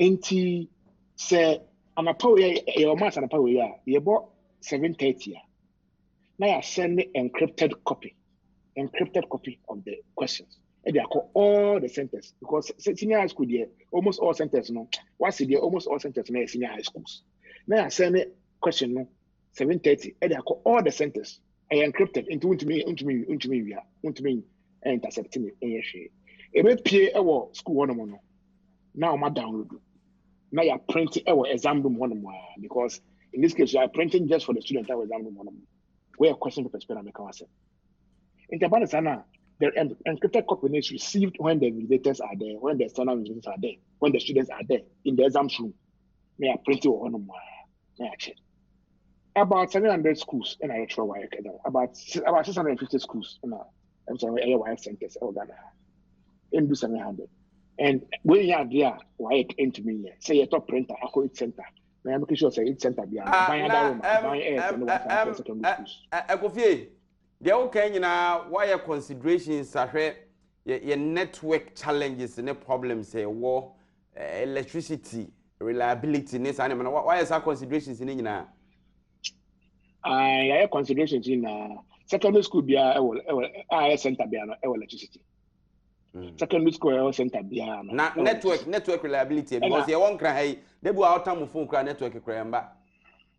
enti say anapaw ye o mas anapaw ye bo 7:30 na ya send encrypted copy of the questions and they call all the centers because senior high school there almost all centers no what's there almost all centers na senior high schools na ya send question no 7:30 and they call all the centers I encrypted into me intercepting it. Ebe pie ewo school one no. Now ma download. Now you print our exam room one more because in this case you are printing just for the student our exam room one more. Where a question paper spell make answer. In the Banasana, the encrypted copy is received when the visitors are there, when the external visitors are there, when the students are there in the exam room. May I print one more? May I check? About 700 schools in our WAEC, about 650 schools in our WAEC centers in Ghana. In do 700. And when you are there, WAEC into me, say a top printer, a code center. May I make sure say it center beyond Ekofie, the okay na why your considerations are your network challenges and problems say war electricity reliability ness and why is our considerations in na I considerations in secondary school be a center be electricity. Secondary school center be network reliability because you won't cry they go out time phone cry network cry mba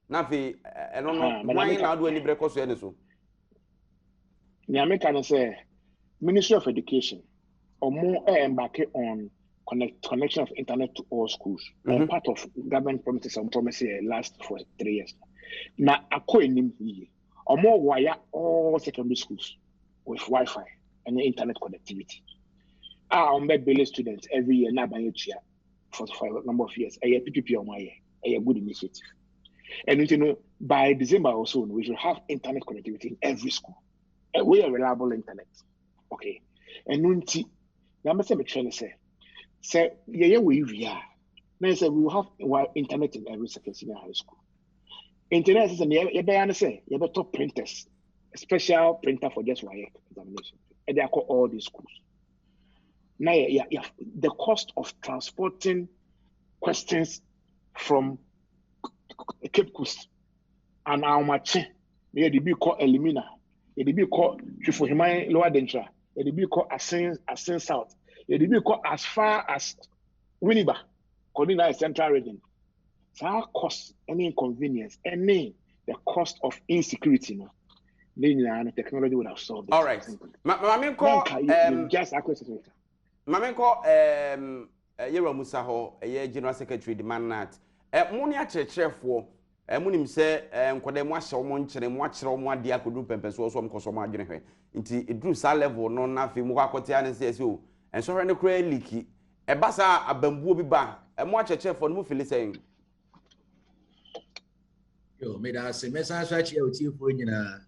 na fi I don't know why now do any break so any so Niame can say Ministry of Education or more embark on connection of internet to all schools. Part of government promises and promises last for 3 years. Now, according to or more wire all secondary schools with Wi-Fi and internet connectivity. On bed students every year now by each year for a number of years. A PPP on my year, a good initiative. And you know, by December also, we should have internet connectivity in every school. We are reliable internet. Okay. And Nunti, now I'm trying to say, yeah, we are. Now I say we will have internet in every second senior high school. Internet is you have top printers, a special printer for just WAEC examination. And they are called all these schools. Now, the cost of transporting questions from Cape Coast and our match, they be called Elimina, they be called Chifuhimai Lower Dentra, they be called Asin South, they be called as far as Winneba, Colina Central Region. So our cost, any inconvenience, any the cost of insecurity, no, the technology would have solved it. All right. Just access it. Mamenko Ejura MCE General Secretary demand that money achechefo munim se nkwade mo ahye mo nkyere mo akyere mo ade akodu pempeso so mkoso mo adwene hwe nti edru sa level no na fe mo akote ane se o enso hwe ne kra leaki e basa abambuo bi ba mo achechefo no mo fili sen yo me da se message achi o tifo nyina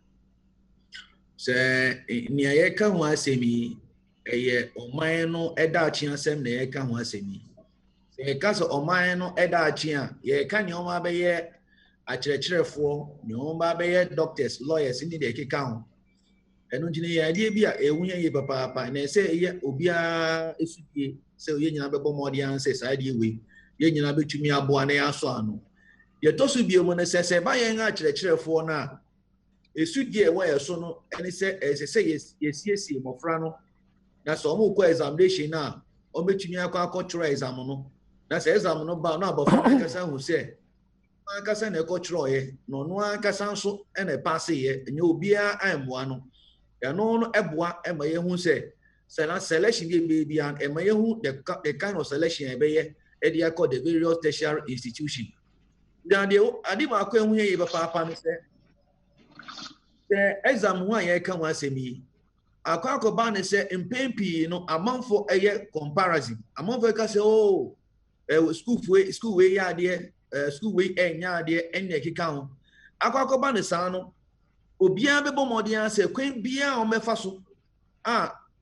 se ni ayeka ho asemi eye oman no eda achi asem na yeka ho asemi se ka so oman no eda achi a ye ka ni oma be ye akyerɛkyerɛfoɔ ne oma be ye doctors lawyers ni de keka ho eno ngine ye ade bi a ewunya ye papa na se ye obia esudie se ye nyina be bomode anse sa ade we ye nyina betumi aboa na ya so ano ye tosu bi mu ne se ba ye nga akyerɛkyerɛfoɔ na esudie wo ye so no ene se yesiesie mofra no na so mo ko examination na o betumi akɔ exam no na se exam no ba no abofra kasa hu se akasa na ekɔtwerɛ ye no no akasa nso ene pass ye enye obia amboa no ya no eboa ema ye hu se na selection ye be an ema ye hu the kind of selection e be ye e dey called the various tertiary institution dan de adi ma akɔ hu ye papa no se the exam hu an ye ka hu asemi akwa ba ne se mpempi no amanfo eye comparison amanfo ka se oh school we ya de school we enya de enya kika ho akwa ba ne san no obia be bomode an se kwen bia o mefa so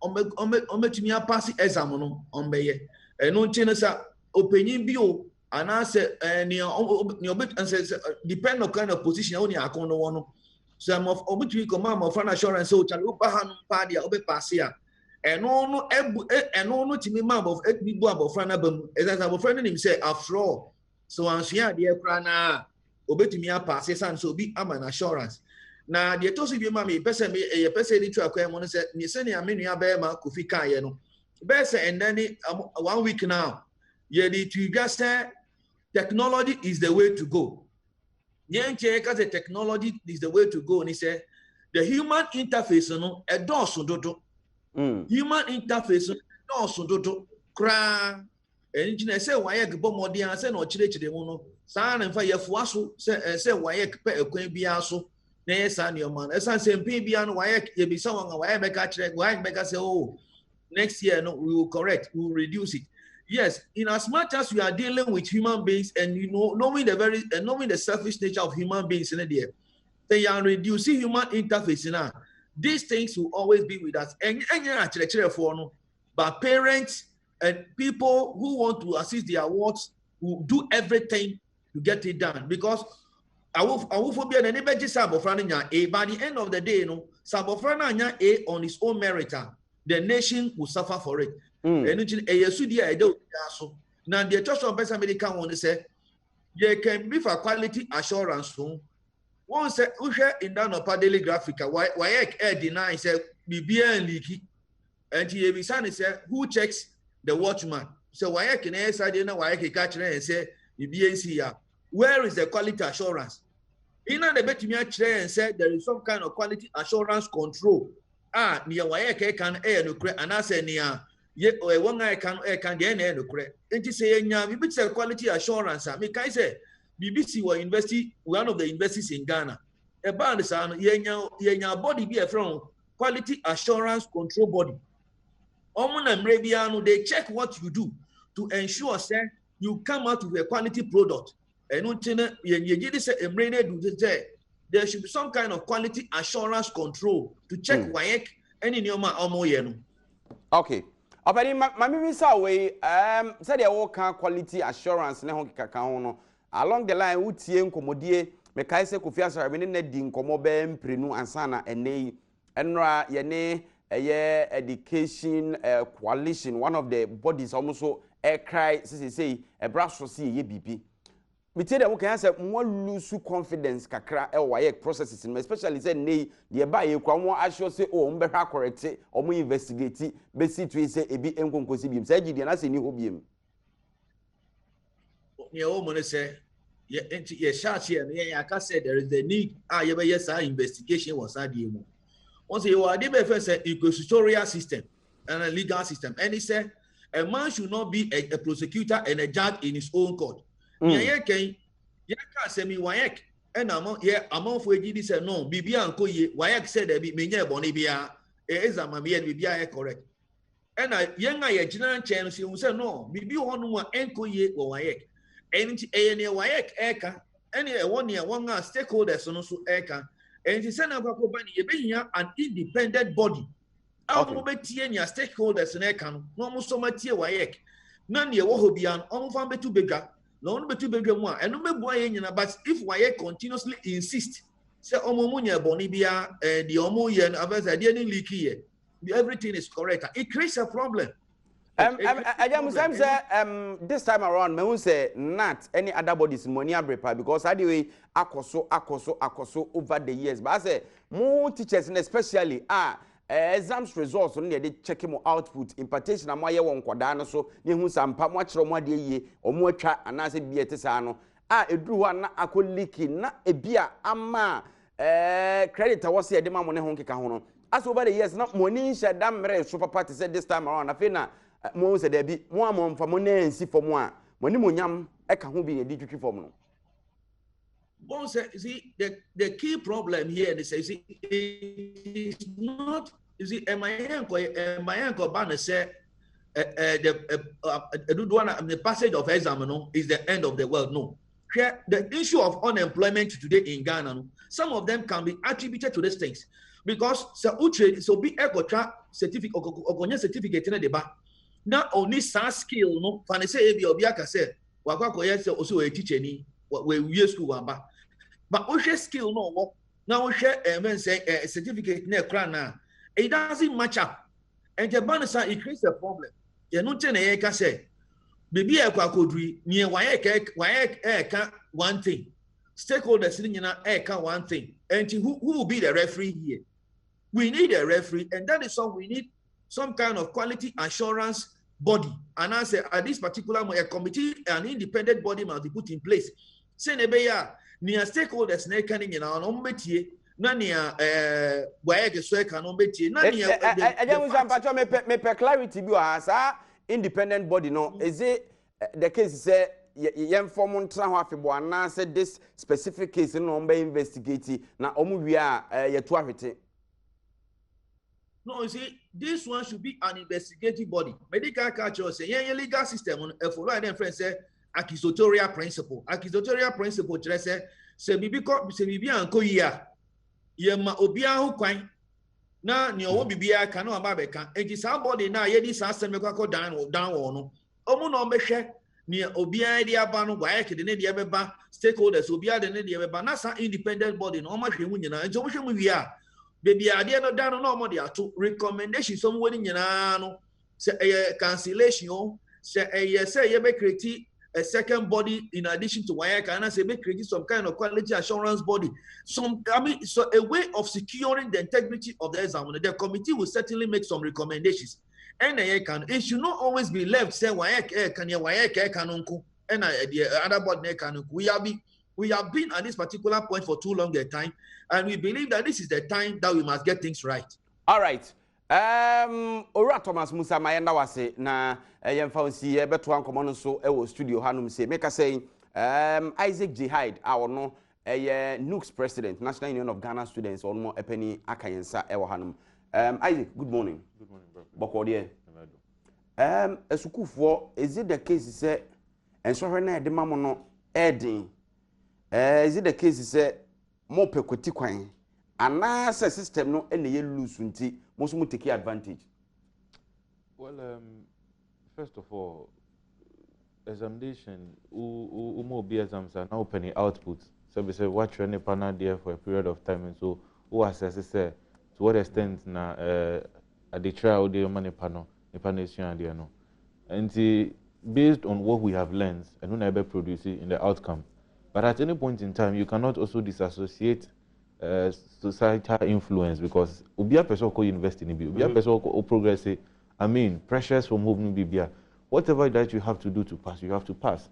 ometumi pass exam no ombeye eno nche ne sa opanyin bi o ana se ni obet say depend on kind of position oni akon no no some of obetumi command of assurance so chale obaha no pa dia obe pass ya eno no timi man of bibu abofra na bam exactly abofra no nim say after all so ansua de kra na obetumi pass san so bi am an assurance na de to so bi ma me person me e person ni twa kwa mo no say ni se ni amenua be ma kofi kan ye no be say and then 1 week now ye di to just say technology is the way to go. Nyenche ka say technology is the way to go. And he said the human interface no e doso dodo Human interface no so dodo kra engineer say WAEC bomodi say no chire mu no saa na mfa yefo aso say WAEC pe ekwan bia so na yesa ne man esan say mpin bia no WAEC ye bisa wan WAEC meka chire WAEC meka say oh next year no we will correct, we will reduce it. Yes, in as much as we are dealing with human beings and knowing the selfish nature of human beings in there, they are reducing human interface now. These things will always be with us. But parents and people who want to assist their wards will do everything to get it done. Because by the end of the day, Sabofrana A on his own merit, the nation will suffer for it. Now the church of Mpensenpensenmu one say, you can be for quality assurance. One say, in that daily graphic, WAEC deny say, BBN leaky. And he say, who checks the watchman? So WAEC in SID and WAEC catch and say, BBNC, where is the quality assurance? In the bet me and said there is some kind of quality assurance control. Near WAEC can air no credit, and I say near. Yet, one I can get no credit. And you say, we say quality assurance. I mean, I say, BBC will invest one of the investors in Ghana. About the son, your body be from quality assurance control body. They check what you do to ensure that you come out with a quality product. And there should be some kind of quality assurance control to check WAEC and in your man. Okay. Mami say we said the work quality assurance ne ho kaka ho no along the line utie nkomodie me kai se Kofi Asare ne di nkomo be mprenu ansana ene enra ye ne education coalition, one of the bodies also cry say a brass so see ye bibi. Me tell them okay say mo lose confidence kakra WAEC processes especially say nei the ba ye kwa mo assure say oh mo be hwa correct o mo investigate be see to say ebi enkonkosi biem say gidi na say ni ho biem ye o mo say ye charge here ye aka say there is the need ye be yes investigation was ade mo on say you are the first inquisitorial system and a legal system, and he said a man should not be a prosecutor and a judge in his own court. Yeah, can say me WAEC and among for GD said no, Bibia and Koye, WAEC said that Minya Bonibia is a mamia Bibia correct. And I young I general chance who said no, Bibi one and Koye or WAEC. And a WAEC eka, any 1 year one stakeholders on also eka, and he said an independent body. Our stakeholders in eka, no more so much WAEC. None ye wohobian, almost one betu bigger. No, but to be one, and no boy, but if WAEC continuously insist, say Omomunya Bonibia, the Omoyan, others are getting leaky, everything is correct. It creates a problem. This time around, me say not any other bodies money abrepa because anyway, akoso over the years. But I say more teachers, and especially exams results on the checking more output impartation na moye won kwada so ne hu sampa mo akere mo ade yie o mo atwa anase bia tesa no eduru ho na akoliki na ebia ama credit was ye de ma mo ne ho nkeka ho no as over the years na money shada mre so papa said this time around afi na mo se da bi mo amomfa mo na ensi fo mo a mo ni mo nyam e ka ho bi edi twitwi fo mo no. Bon, see, the key problem here is, it's not, you see, my uncle Banner said, the passage of exam is the end of the world. No. The issue of unemployment today in Ghana, some of them can be attributed to these things. Because so be eco certificate or certificate in the back. Not only SaaS skill, no, Fanny say, Obiaka said, Wakakoya also a teacher, we use school back. But we share skill no work. Now we share a certificate near crana. It doesn't match up. And the bonus it creates a problem. You know, Eka say, maybe a quacodri near WAEC one thing. Stakeholders in Eka one thing. And who will be the referee here? We need a referee, and that is all we need some kind of quality assurance body. And I say at this particular a committee, an independent body must be put in place. Say near stakeholders in our own métier, na nia WAEC so eka no betie na nia Ejemu sampacho me pe clarity bi o sa independent body no is it the case say yem form ntra ho afebo ana say this specific case no be investigate na omu wi a yetu ahwete. No, you see, this one should be an investigative body. Medical culture say, yeah, legal system on follow and friends say accusatorial principle. Accusatorial principle say bibi anko ya. Ye ma obia ho kwan. Na ni owo bibia ka na aba be ka. Enti somebody na ye di asem me kwakọ down no. Omu no behwe ni obia di aba no WAEC de ne de beba stakeholders obia de ne de beba na sa independent body no ma hwe mu nyina. Enti omo hwe mu wi a baby idea no down no more there to recommendation someone nyina no say cancellation say you be create a second body in addition to WAEC and say be create some kind of quality assurance body so a way of securing the integrity of the exam. The committee will certainly make some recommendations and it should not always be left say WAEC can WAEC canonku and the other body canonku. We have been at this particular point for too long a time, and we believe that this is the time that we must get things right. All right. Ora Thomas Musa mayenda wase na yemfa onsi e beto ankomo no so e wo studio hanum say make say Isaac Jihad awono NUC's president, National Union of Ghana Students onmo epeni akayensa e wo hanum. Isaac, good morning. Good morning, bro. Bokodie. Esukufo, is it the case say ensohwe na de mamo no edin? Is it the case say more pekoti kwan ana system no ene ye lose nti mo so mo take advantage? Well, first of all, examination mo be exams are now opening output. So we say watch any panel there for a period of time, and so who assess say to what extent na at the trial the money panel and there no. And based on what we have learned and we never produce it in the outcome. But at any point in time, you cannot also disassociate societal influence because ubia person ko invest in it, ubia person ko progress. I mean, pressures from moving bibia. Whatever that you have to do to pass, you have to pass.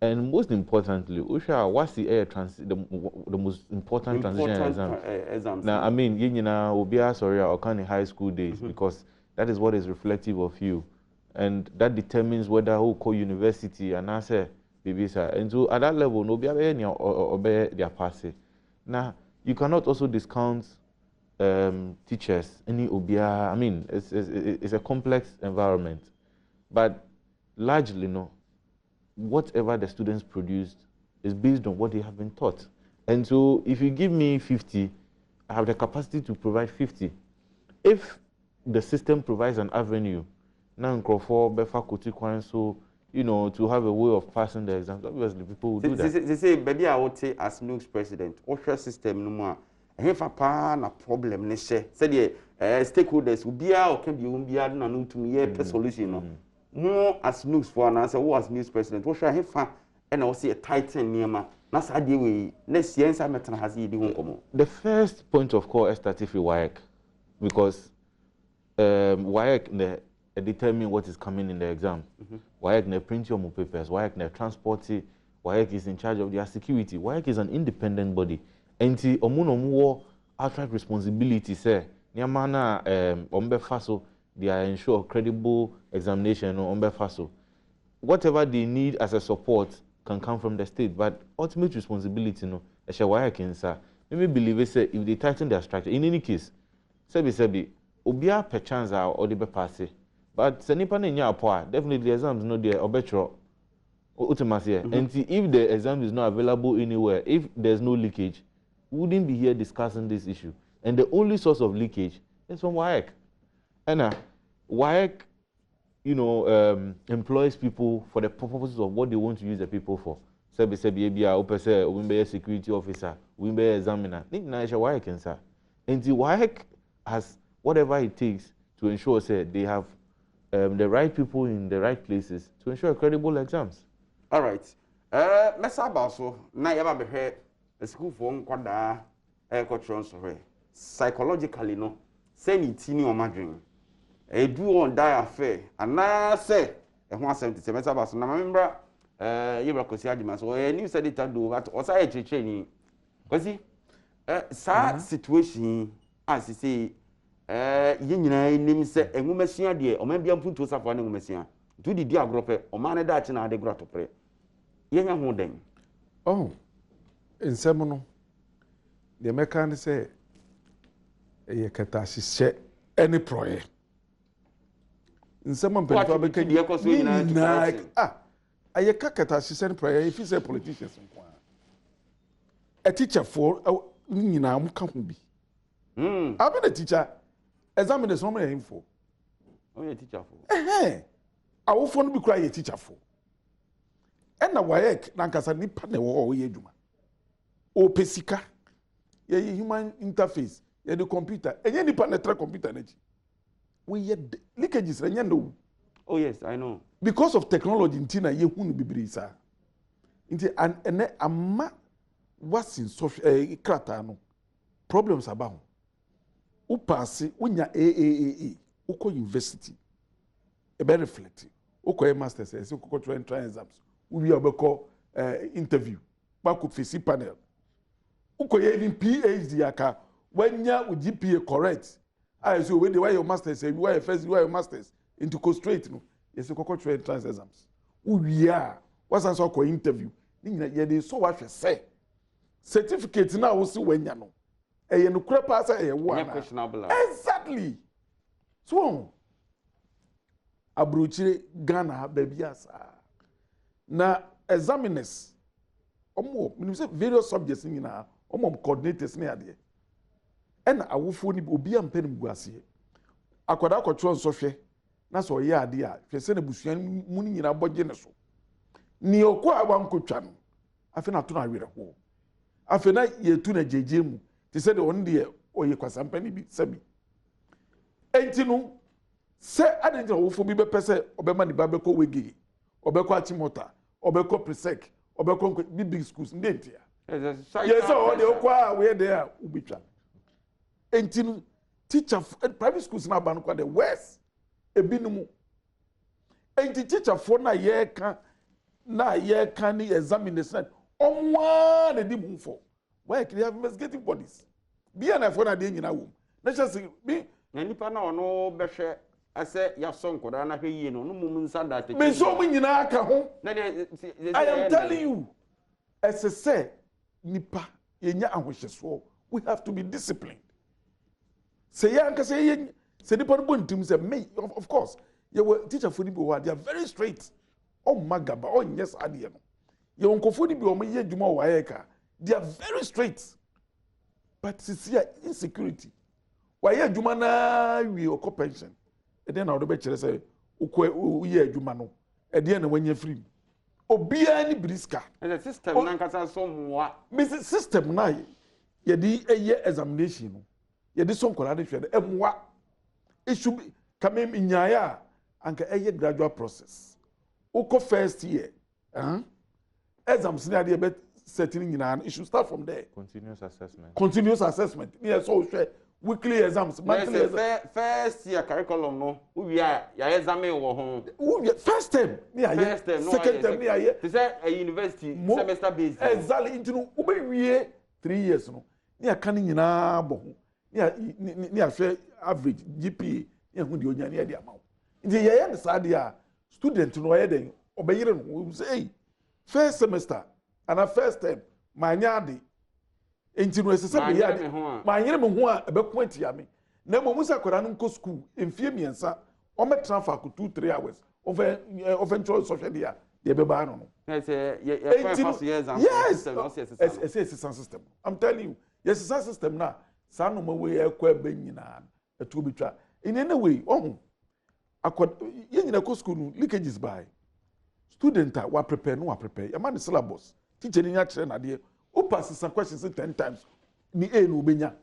And most importantly, Usha, what's the most important transition exam? Now, I mean, ubia sorry, or kind of high school days because that is what is reflective of you, and that determines whether who call university and answer. And so at that level, no be any or their passe. Now you cannot also discount teachers. Any obia. I mean, it's a complex environment, but largely no. Whatever the students produced is based on what they have been taught. And so, if you give me 50, I have the capacity to provide 50. If the system provides an avenue, now for faculty so. You know, to have a way of passing the exams, obviously people will do that. They say, baby, I would say as NUC's president, OSHA system no more. If a pan a problem, they say, stakeholders will be out, can be to me a solution. More as NUC's for an answer, who as NUC's president, OSHA have and I'll see a titan near my. That's how we next year has the first point of call is started with WAEC because WAEC determine what is coming in the exam. WAEC ne print your papers, WAEC ne transport it, WAEC is in charge of their security. WAEC is an independent body. And the omuno outright responsibility say nyamana ombe faso they are ensure credible examination ombe faso. Whatever they need as a support can come from the state, but ultimate responsibility no WAEC inside. Let me believe say if they tighten their structure in any case, sebi obia per chance or the pass. But definitely exams no there obetro ultimately. And if the exam is not available anywhere, if there's no leakage, we wouldn't be here discussing this issue. And the only source of leakage is from WAEC. And WAEC, employs people for the purposes of what they want to use the people for. Security officer, examiner. And the WAEC has whatever it takes to ensure they have the right people in the right places to ensure credible exams. All right. Mesa baso na yaba behe school for nkwada cultural sorry. Psychologically no say ni tini o madwen. E do on die affair. Ana say e ho asem te mesa baso na member Ejura Prof so news editor do but osa e cheche ni. Kwasi situation as say nyina nim se enwumasua de o man bia mpunto safo na enwumasua to di agrope o man da chi na ade grato pre yenya ho den nsɛm no de meka ne sɛ ɛyɛ kata hyehyɛ any proye nsɛm mpɛnfa bɛka nyina ɛyɛ kata hyehyɛ ne proye if is a politicians nko a teacher for nyina mo ka ho bi I'm a teacher examiners no me info a teacher for awofo no bi kura yɛ teacher for ɛna WAEC na nkasa nipa na ɛwɔ yɛ adwuma o pesika yɛ human interface yɛ the computer ɛnyɛ nipa na tra computer na ji we yɛ leakages ɛnyɛ no oh yes I know because of technology ntina yɛ hu no bibiri sa nti ɛnɛ ama wasin software krata no problems about who pass unya AAAA uko university e be reflect uko masters e uko try exams we obeko interview ba ko face panel uko even PhD aka wanya u GPA correct I say we dey why your masters say why your first why your masters into go straight no yes uko try entrance exams we are what's answer ko interview ni nyina ye dey so wa hwe say certificate na wo si wanya no eye no kura pass eye wo ana exactly so abrochire Ghana baby asa na examiners omo minim say various subjects nyina omo coordinators ne ade ena awofo ni obi ampenim guase akwada akotro nsɔhwɛ na so ye ade a hwɛ se na busua mu nyina bɔgye ne so ni okɔ abankotwa no afi na to na awere ho afi na yetu na jeje mu ti se de on de oye kwasampa ni bi sabi enti no se adenje awofo bi be pese obema ni ba be ko wege obekɔ achimota obekɔ presec obekɔ big schools ndentia yes o de okɔ a we de a ubitwa enti no teacher private schools na ba no kwa the west ebinumu enti teacher for na ye ka ni examination omwa na di mufo why can you have investigative bodies be an for na de nyina wo na just be na nipa na ono behwe ase ya sonkoda na hwe yie no no mum nsa da take me so mu nyina aka ho I am telling you as I say nipa yenya ahohyeso we have to be disciplined say ya nka say yen say nipa no bontim say me of course you were teacher for nipa they are very straight magaba yes ade no ye onkofo ni bi o ye djuma o ayeka they are very straight but sisia insecurity wa ye djuma na wi okọ pension e dey na o do be kire say ukọ ye djuma no e dey na wanya free obia ni briska the system na nkasa so mwa me system na ye di eye examination no ye di so nkola de hwe e mwa it should be kamem nyaaya anka eye gradual process uko first year exams ni ade be setting nyina it should start from there continuous assessment yes so weekly exams monthly exams first year curriculum no we ya examine wo ho first term ni aye second term ni aye they say a university semester based exactly into no we wie 3 years no ni aka ni nyina bo ho ni ahwe average GPA ni hu de onya ni ade amawo ndi ye ne saade a student no ye den obeyire no we say first semester and a first term manyade enti no esese be yade manyere me ho a ebeko antia me na mo musa kwara no nko school emfie miensa o me transfer ko 2-3 hours over social dia de be ba no no yes system I'm telling you yes system na sa no we ekwa ba nyina etu bitwa in any way ye nyina ko school no leakages by student wa prepare no wa prepare ya man the syllabus teacher ni nya kire na de o pass some questions 10 times ni a no benya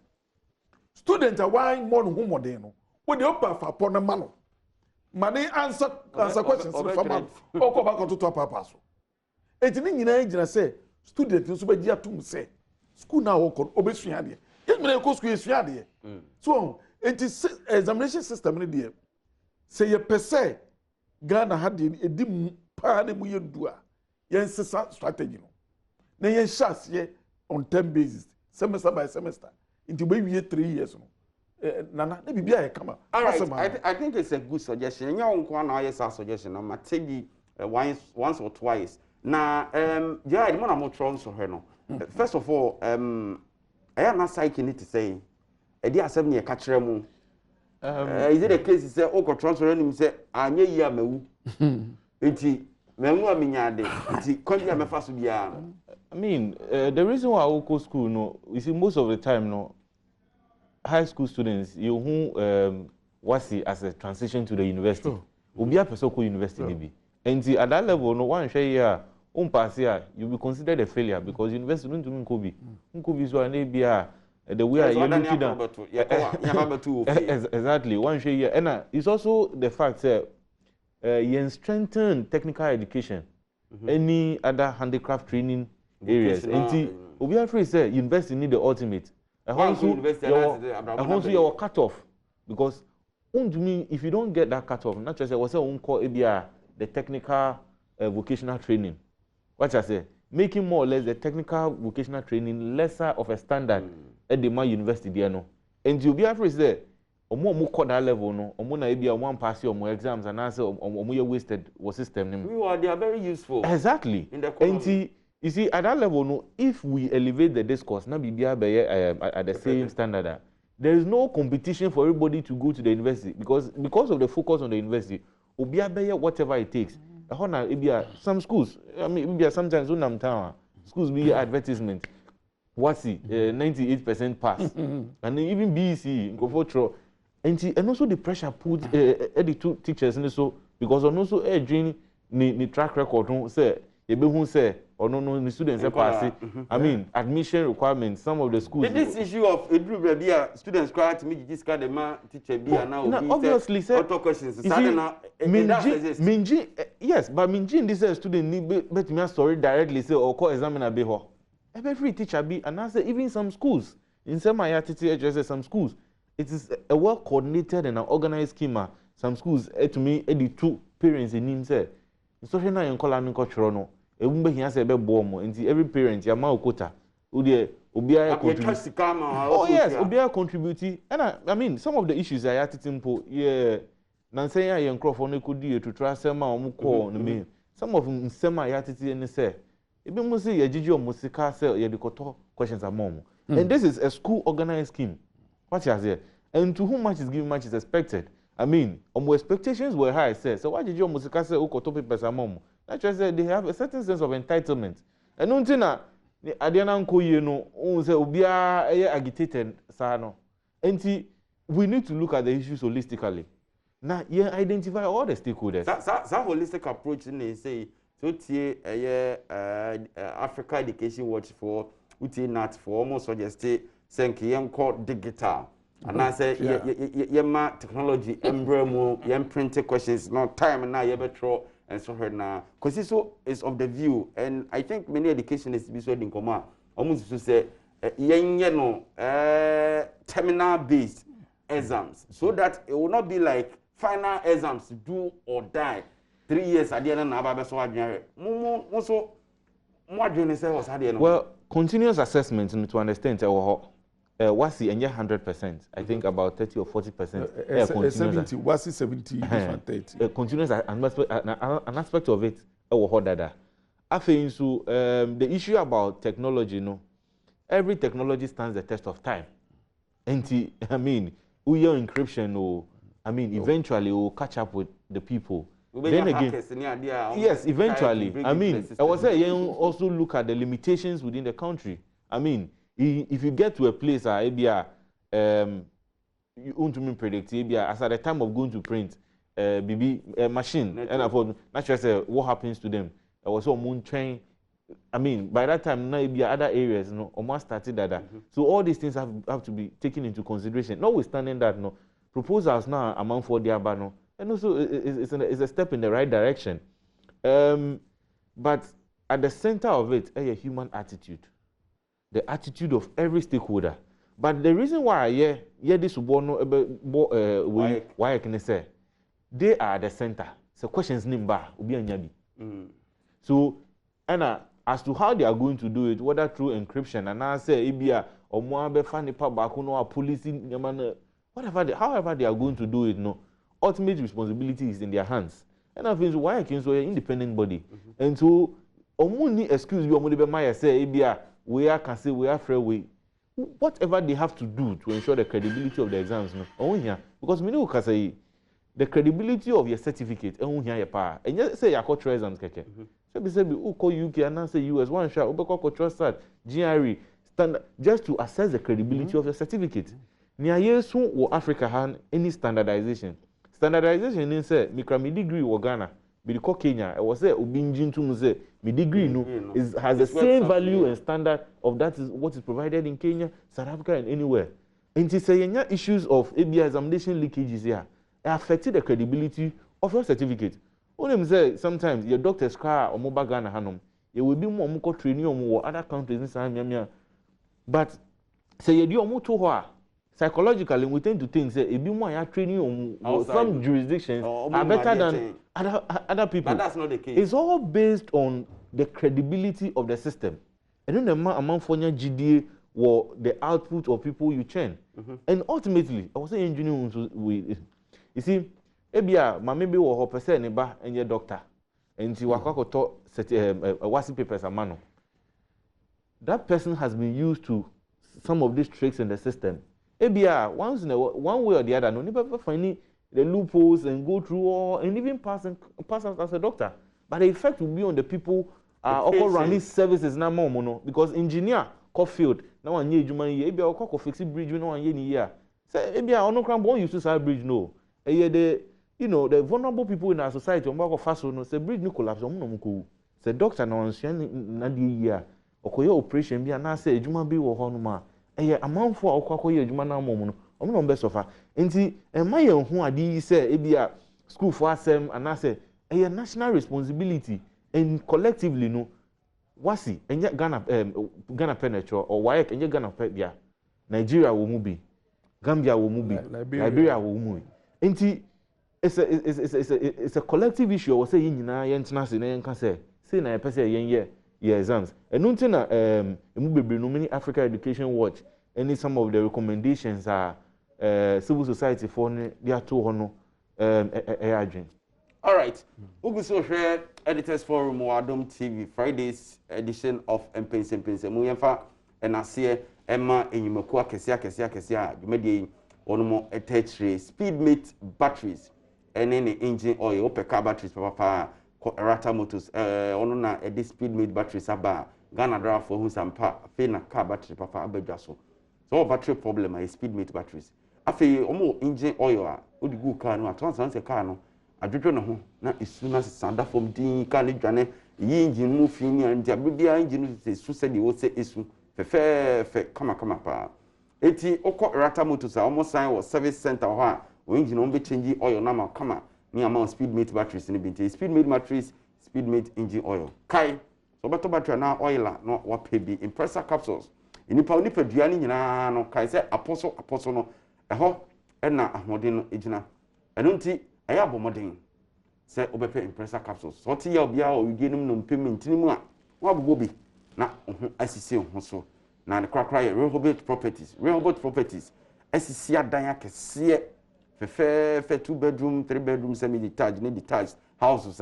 student why more no hu modern no we dey open for upon man no mani answer questions from man o ko ba ko to papa so enti ni nyina gina say student nso ba gi atum say school na wo ko obesua de ye nyina ko school esua de so enti examination system ni de say ye pese Ghana had edi pa na mu yedu a yen sesa strategy no na yen shas ye on term basis semester by semester into we 3 years no nana na bibia e kama. All right, I think it's a good suggestion. Nya wonko na yes a suggestion no mategi once or twice. Na yeah, the one I'm trying so here no. First of all, I am not psyche need to say e dey asem ne ka kire mu. Is it a case say o ko transfer him say anya yi amawu. Enti memu aminyade. Enti kwandi amefa so bia. I mean, the reason why I go school, no, you see, most of the time, no, high school students, you who was as a transition to the university, will be a person who university maybe. And at that level, no one share here, pass here, you will be considered a failure because university don't do Nkobi. Nkobi so maybe the way you looking at. Exactly, one share here, and it's also the fact that you strengthen technical education, any other handicraft training. Areas. And we are free say university need the ultimate. I want to your cut off because if you don't get that cut off, not just say call the technical vocational training. What I say, making more or less the technical vocational training lesser of a standard at the university there no. And you be free say more cut that level no. Na be one pass your more exams and answer you wasted was system. They are very useful. Exactly. In the you see, at that level, no, if we elevate the discourse, now be at the same standard, there is no competition for everybody to go to the university because of the focus on the university. Whatever it takes. Some schools, I mean, sometimes when town, schools be advertisement. What's it? 98% pass, and even BEC go for throw. And also the pressure put the two teachers in so because also during the track record, say. Who say or no the students pass. I mean admission requirements. Some of the schools. This issue of students cry to me this kind of man teacher be now. Obviously, say auto questions. Minji, yes, but Minji this student need bet me a story directly say or call examiner be ho. Every teacher be and I say even some schools in some IRTT some schools it is a well coordinated and an organized schema. Some schools to me the two parents in him say. So now you call an culture no. Every parent, your mouth quota, Ubia contribute. Oh yes, Ubia contribute. And I mean, some of the issues I had to tempo, yeah. Nansaya young Crawford could do to try some call on me. Some of them semi attitude and say, if you must say a Gigi or Musica sell your decoto questions are mom. And this is a school organized scheme. What you say? And to whom much is given, much is expected. I mean, expectations were high, say. So why did your Musica say Ukoto papers are mom? That's why they have a certain sense of entitlement. And untina, Adiana Nko, you know, Ubia agitated, Sano. And we need to look at the issues holistically. Now, you identify all the stakeholders. That holistic approach, they say, so Africa Education Watch for UT for almost suggested, saying, called digital. And I say, yema technology, embryo, printed questions, no time, and now you better. And so her now, because is of the view, and I think many educationists be so in command, almost to say, terminal based exams, so that it will not be like final exams, do or die. 3 years at the end of so well, continuous assessment to understand what's the 100%? I think about 30 or 40%. 70. What's the 70? 30. Continuous an aspect of it. I think so. The issue about technology, no, every technology stands the test of time. And I mean, we are encryption, or I mean, eventually we'll catch up with the people. Then again, yes, eventually. I mean, I was saying also look at the limitations within the country. I mean. If you get to a place, you want to predict, as at the time of going to print, machine, and naturally say what happens to them. I was on moon train. I mean, by that time, now be other areas, no, almost started that. So all these things have to be taken into consideration. Notwithstanding that, no, proposals now among for the abano, and also it's a step in the right direction. But at the center of it, a human attitude. The attitude of every stakeholder. But the reason why this why can I say they are the center. So questions nimba ubi anyabi. So as to how they are going to do it, whether through encryption and I say omo abefa nipa baako no police nyama however they are going to do it no ultimate responsibility is in their hands. And I think why can so independent body. And so omo ni excuse bi omo de be my say ebia we are can say we are free way. Whatever they have to do to ensure the credibility of the exams no. Oh here because me no can say the credibility of your certificate ehun here your pa. And you say your cultural exams keke. Say be who call UK and say US one shot obeko cultural start GRE standard just to assess the credibility of your certificate. Nia yesu wo Africa han any standardization. Standardization means say me degree wo Ghana, be the Kenya. I was say obi njintu mu say me degree no has the same value and standard of that is what is provided in Kenya, South Africa and anywhere. And to say any issues of ABI examination leakages here affected the credibility of your certificate. Only say sometimes your doctor's car or mobile Ghana hanum, it will be more muko training or other countries in Samia. But say you do more psychologically, we tend to think say a bit more training on some jurisdictions are better than other people. But that's not the case. It's all based on the credibility of the system. And then the amount for your GDA or the output of people you train. And ultimately, I was saying engineering you see, ebia maybe wo person ne ba enye doctor. And you wakwakoto WAEC papers amano. That person has been used to some of these tricks in the system. Ebia once in one way or the other, no never find the loopholes and go through all and even pass out as a doctor. But the effect will be on the people running services now more mono because engineer field now one year Ejuma year ebia okoko fix bridge now one year ni year. Say ebia ono krambo use to bridge no. The the vulnerable people in our society on fast no say bridge no collapse no muko. Say doctor na on na the year okoye operation bia na say Ejuma bi wo ho no ma. Amanfo akokoye Ejuma na momo no omo no be sofa. Enti ema ye hu ade say ebia school for asem and I say national responsibility and collectively no wasi enye Ghana penetrate or WAEC enye Ghana pedia Nigeria wo mu bi Gambia wo mu bi Liberia wo mu. Enti it's a collective issue or say nyina ye ntena se na ye nka say na ye pese ye exams enu nti na emu bebre no many Africa Education Watch and some of the recommendations are civil society for their to hono adwin. All right. Uguso share editors forum Adom TV Fridays edition of Mpensenpensenmu yemfa enase ema enyimaku akesia dwumade onomo attachre speedmate batteries ene engine oil opeka batteries papa Rata Motors ono na edi speedmate batteries aba Ghana driver for hu sampa fe na car battery papa abedwa so battery problem is speedmate batteries afi omo engine oil a odigu car no atonsanse car no adwodwo no ho na isu na sanda from din car ne dwane yi engine mu fi ni anja bibia engine no se se de wo se isu fe kama pa eti okọ Rata Motors a omo sign wo service center ho a o engine on be change oil na ma kama ni amount speedmate batteries in binti speedmate batteries speedmate engine oil kai so beto battery na oil a no wa pay bi impressor capsules inipa dua ni nyina no kai se aposo no eho na ahode no ejina eno nti eya abomoden se obepe impressor capsules so ti ya obia o wigenum no payment ni mu a wa bobo bi na ho asisi ho so na ne krakra ye Rehoboth properties asisi adan akese fe 2 bedroom 3 bedroom semi detached ne detached houses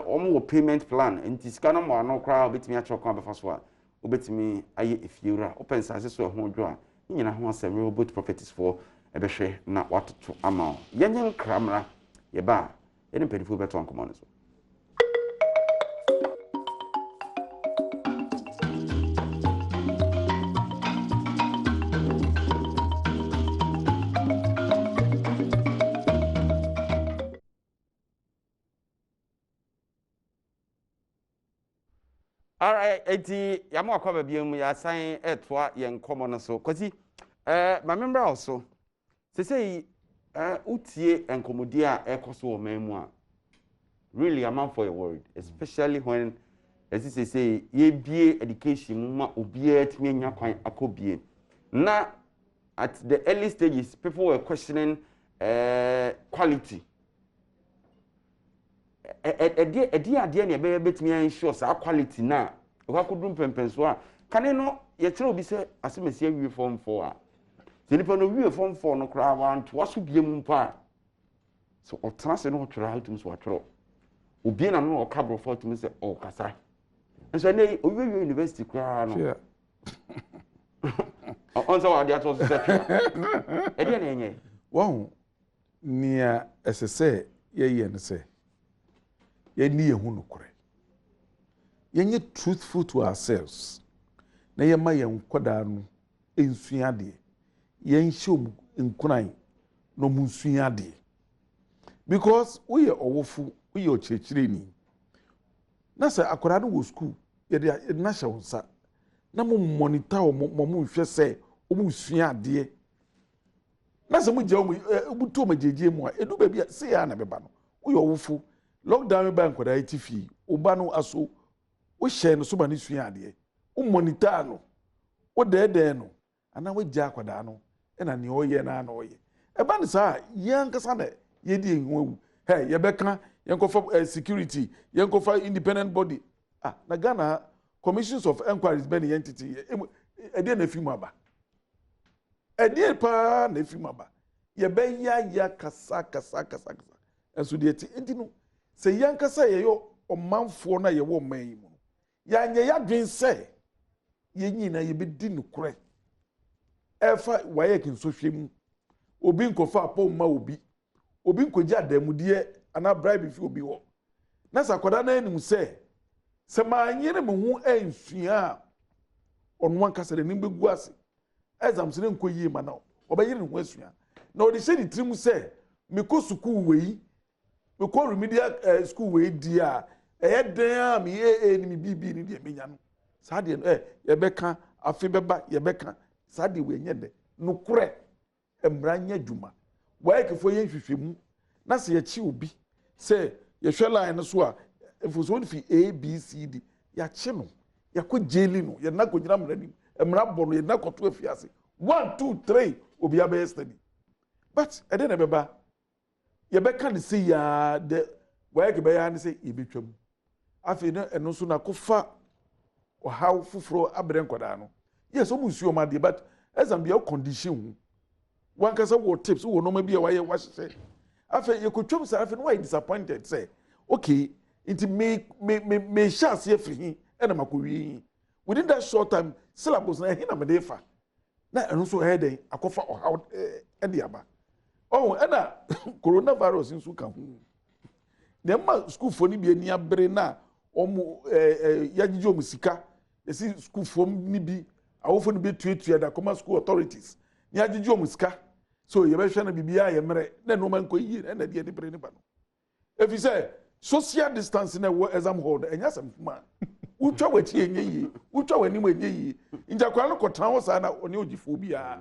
omo payment plan enti sika na mo ano kra obetimi achoko abefa so a obetimi aye efiura opensa so ho dwo a nyina ho asem Rehoboth properties for ebehwe na watoto ama yenye nkramra ye ba ene pedifo beto ankomo ne so. All right, eti yamo akwa babiem ya sign etwa yen komo no so kwasi my member also say utie enkomodi a ekoso o memu a really am for your word especially when as you say ye bie education ma obia timi anya kwan akobie na at the early stages people were questioning quality ade na be betimi ensure sa quality na okakudum pempenso a kane no ye kire obi se asemesi awie form 4 a se nipa no wie form 4 no kra wan to aso biem mpa so otena se no twere hatum so atwere obi na no okabro for to me se o kasa nso ne owie university kra no on so ade ato so se e de na enye wo nia esese ye ne se ye ni ye hu nokore ye truthful to ourselves na ye ma ye nkoda no ensua de ye nhye nkunan no munsua de because we are owofu we are chechire ni na se akora no wo school ye de na hye wonsa na mo monitor mo nhwe se o musua de na se mo je o buto majeje mu a edu ba bia se ya na beba no we are owofu lockdown ba nkoda itifi oba no aso wo hye no so ba ne sua de o monitor no o de no ana we gya akwada no na ne oye na oye e ba ne sa yankasa na ye di enwu hey ye beka yankofa security yankofa independent body na Ghana commissions of inquiries be ne entity e de na fimu aba e de pa na fimu aba ye be ya kasa enso de ti entino se yankasa ye yo omanfo na ye wo man yi mu ya nye ya dwen se ye nyina ye be di nukure efa WAEC nso hwemu obi nkofa apoma obi nkoji adamudie ana bribe fi obi ho na sakoda na enim se ma nyere me hu ensua onwa nkasa de nimbe gu ase exams ne nkoyi ma na obeyire ne hu asua na odi se di trim se me ko school wei me ko remedial school wei dia den a me ni me bibi ni de menya no sa de ye beka afi beba ye beka sa de we nyede no kure emranya djuma WAEC fo ye hwehwemu na se ye chi obi se ye hwe line so a efuso fi ABCD ya chi no ya ko jeli no ye na ko nyina mrani emra bo no ye na ko to afiase 1 2 3 obi abe study but e de na beba ye beka ne se ya de WAEC be ya ne se ye betwam afi no eno so na ko fa o how fufuro abere nkoda no yes o musuo ma de but Zambia condition one can say what tips who no maybe why you watch say after you could chop say why disappointed say okay it may chance here free and makowi within that short time syllabus na hina me defa na eno so head akofa o how and the aba oh and coronavirus in so kan hu dem school for ni bi ni abere na omo yagije musika esi school for ni bi awofo no betuatua da come school authorities ni agigi omuska so ye be hwe na bibia ye mere na no man ko yi na de bre ne ba no if you say social distance na wo exam hall enya sam kuma utwa wachi enye yi utwa wani mu enye yi inja kwa no kotan wo sa na oni ogifo bia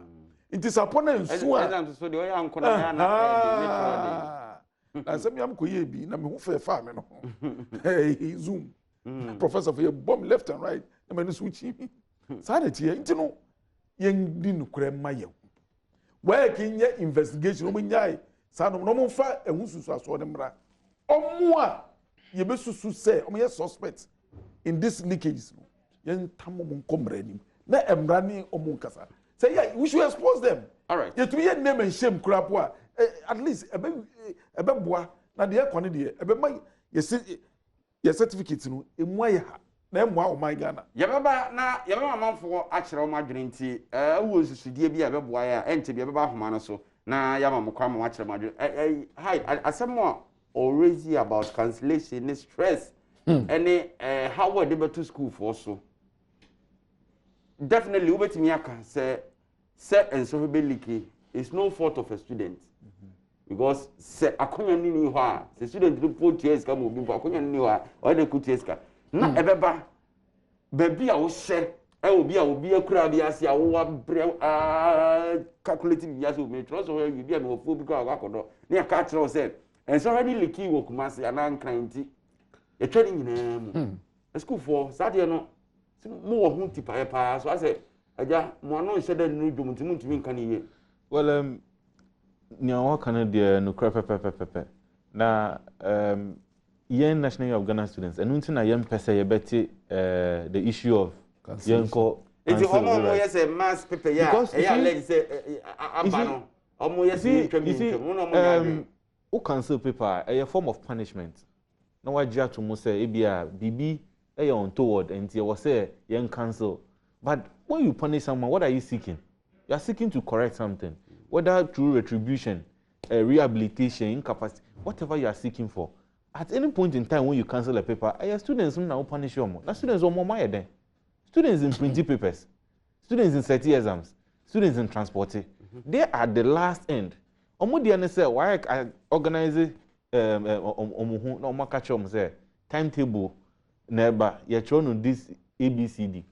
inti sapona nsu a exam so de o ya nkona ya na sam yam ko ye bi na me hu fe fa me no hey zoom professor for your bomb left and right na me no switch sanity intino yendi nukure maye WAEC nye investigation o nyai sanu no mo fa ehususu aso ne mra omo a ye besusu se omo ye suspect in this leakages no yen tamo mo nkomra ni na emra ni omo nkasa say yeah we should expose them all right ye to ye name and shame krapo a at least ebe boa na de ekwane de ebe ma ye certificate no emu aye ha na emwa o my Ghana yebeba manfo akere o madwene nti wo susudie bi abeboa ya ente bi abeba homa no so na yama mokwa ma akere madwene hi asemo already about cancellation and stress and how we dey to school for so definitely we betimi aka say enso be leaky it's no fault of a student because say akonya ni ho a the student report years ka mo bi akonya ni ho a o dey put years ka na ebeba baby a wo hye obi akura bi ase a wo abre calculating bi ase o me trust o you bi a me ofo bi ko akodo na ya ka kire o say enso already leaky wo kumase ana nkranti e twani nyina mu school for saturday no mo wo hu tipa pa so ase aja mo ano hye da no dwomtimi ntimi nka ne ye well nya wa kana de no pepe na yen National Union of Ghana students and until na yen pese ye beti the issue of Yenko. It's almost yes a mass paper, yeah. Let's say Abano. Almost yes, who cancel paper a form of punishment. Now I judge to say Abia BB untoward and you was say yen cancel. But when you punish someone, what are you seeking? You are seeking to correct something, whether through retribution, rehabilitation, incapacity, whatever you are seeking for. At any point in time when you cancel a paper, your students will now punish you more. Now students are more money then. Students in printing papers, students in CETI exams, students in transporting. They are the last end. Omudi say why I organize no catch say timetable neighbor you trying on this ABCD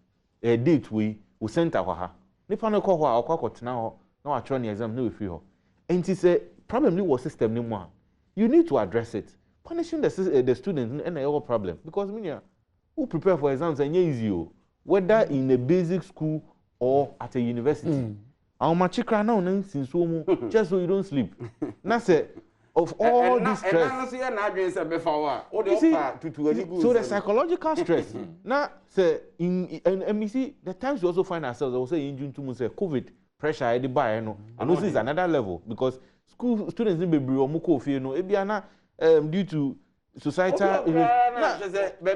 a date we center ha nipa no call ho akwa na wa try exam no free ho and say problem ni was system ni mo you need to address it. Punishing the students and a problem because who prepare for exams and easy whether in a basic school or at a university. Our machikra now since just so you don't sleep. Now say of all this stress. So the psychological stress. Now say and we see the times we also find ourselves. I will say in June 2 months COVID pressure I did buy and this is another level because school students need to be muko feel no ebiana due to societal exactly.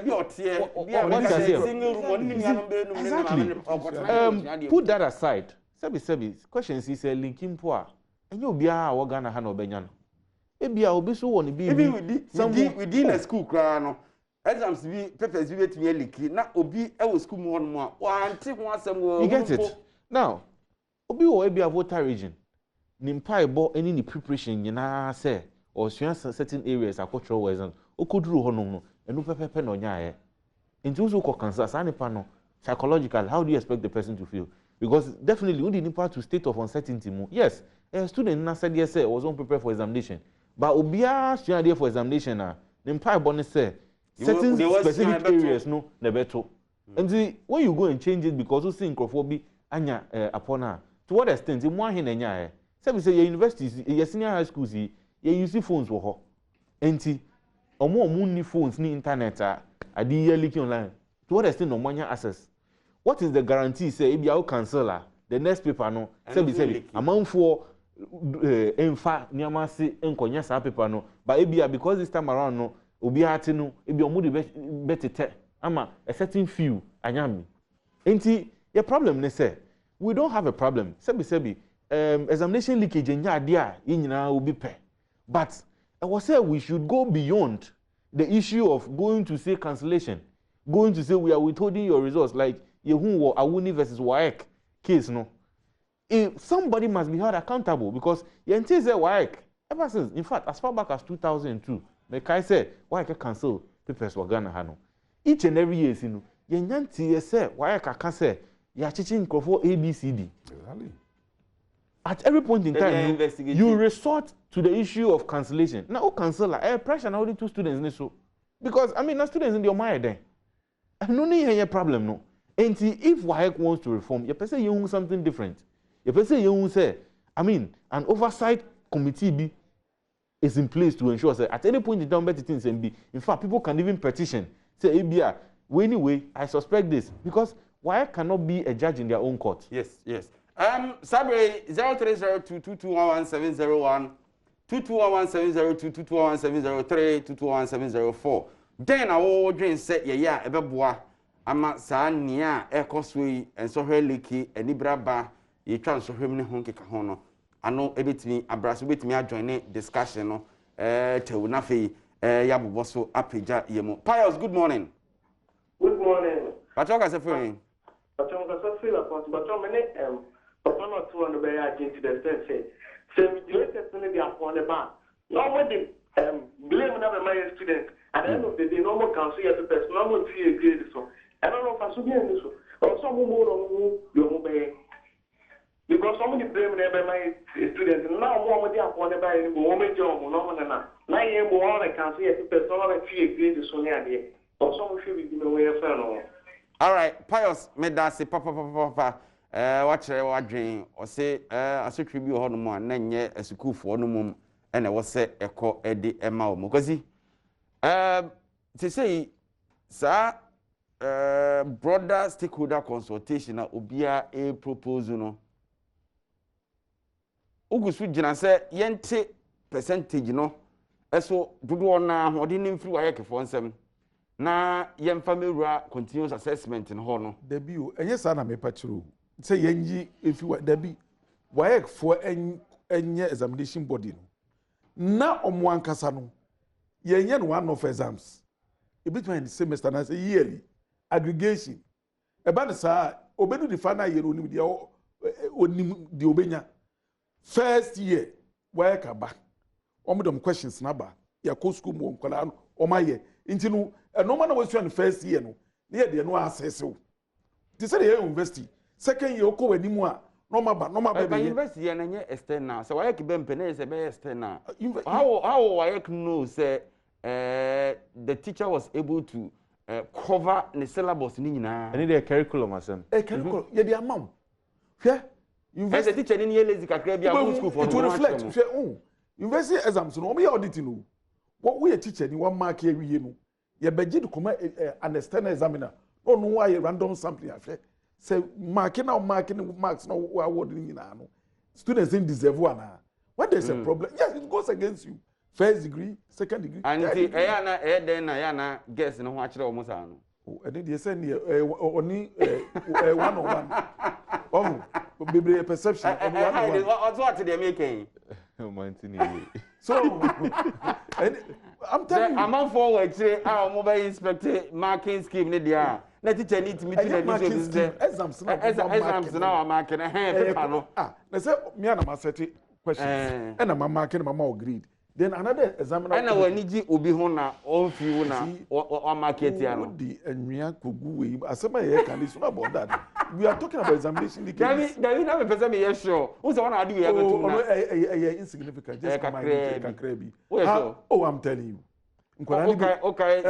Put that aside. Sebi questions is a linking poor and you'll be our organ and obeyano. Ebia obi so won be within a school crano exams be papers be to leaky na obi e wo school one more one take one some you get it now obi wo ebia voter region nimpa ebo any ni preparation nyina say or certain areas akotro exams okoduru ho no enu pepepe no nya into so cancer sanipa no psychological how do you expect the person to feel? Because definitely we need to state of uncertainty. Yes, a student na said yes was unprepared for examination. But obia student there for examination na nimpa bonus say certain specific areas no nebeto. And see when you go and change it because you see microphobia anya upon her. To what extent in one hin enya say say your universities your senior high schools you use phones wo ho. Enti omo ni phones ni internet adi yearly online. To what extent no manya access? What is the guarantee say if you cancel the next paper no say amount for enfa niamase enkonya sa paper no but ebia because this time around no obi ati no ebia omo de betete ama a certain few anyami enti your problem ne say we don't have a problem sebi examination leakage nya ade a yinyina obi pe but I was say we should go beyond the issue of going to say cancellation, going to say we are withholding your results like Yehun Awuni versus WAEC case, no. If somebody must be held accountable because Yenti said WAEC, ever since, in fact, as far back as 2002, the Kai said WAEC cancel papers for Ghana Hano. Each and every year, you know, Yanti said WAEC can say you are teaching for ABCD. Exactly. At every point in time, you resort to the issue of cancellation. Now, cancel pressure now only 2 students so because I mean, no students in your mind then. No need any problem no. And if WAEC wants to reform, you say you want something different. You say you want say, I mean, an oversight committee is in place to ensure that at any point in time, better things and be. In fact, people can even petition, say, ABR, well, anyway, I suspect this because WAEC cannot be a judge in their own court. Yes. Sabre 0302221170 221170 221170 221170 Then I will dream set ya ebeboa ama saa nia ekosoi ensohwe leki enibraba ye twa nsohwem ne ho nkeka ho no ano ebetimi abraso betimi ajoin discussion no tewu na fe ya boboso apeja yemo. Pius, good morning. Good morning. Pachoka se fe. Pachoka se fe la point but many papa no to on be agent the say we do it in the upon the bar. No when the blame na my student at the end of the day no more council your papers no more fee grade so I don't know if I should be in this one. Or some more because somebody blame never my students. Now, more they are on the buy woman job, no man. Now, you more I can see a personal fee grade so near or some should be given away a fellow. All right, Pius, made that say, Papa, watch your dream or say, I should tribute on more, and then yet a school for no mum, and I was set a call Eddie Emma Mokazi. To say, sir. broader stakeholder consultation na obia a proposal no ogusu gina se yente percentage no eso dodo na hode nim free WAEC for nsem na yemfa mewura continuous assessment no ho no dabi o enye sa na me pa kiro se yenji efi dabi WAEC for enye examination body no na omo ankasa no yenye no one of exams e between semester na say yearly aggregation eba ne sa obedu the final year onim dia onim di obenya first year WAEC aba omodom questions na ba ya ko school mo nkola o maye nti no no man was in first year no near the no assess o ti say the university second year ko wani mu a no ma ba university na nye external so WAEC be mpene say be external how WAEC know say the teacher was able to cover the syllabus ni nyina and the curriculum asem curriculum ye the amount hwe university the teacher ni lazy kakra bia school for to reflect hwe university exams no we audit no what we teacher ni one mark here we no ye beji to come an external examiner no why random sampling afre say marking marks no award ni nyina no students don't deserve one when there's a problem yes it goes against you first degree second degree and the then na guess no ho akere omo sa no and they say oni 101 oh baby perception of 101 what they making so I'm telling you I'm forward say our mobile inspector marking scheme ni dia na teacher need to meet the exams now marking paper no na say me na ma set questions and na marking mama agreed then another examiner and when niji obi ho na on fi na o market ya no di enwia kogu we asema ye kan so about that we are talking about examination David na me person me yes sure who say one adu we go to na insignificant just come kakra bi oh I'm telling you okay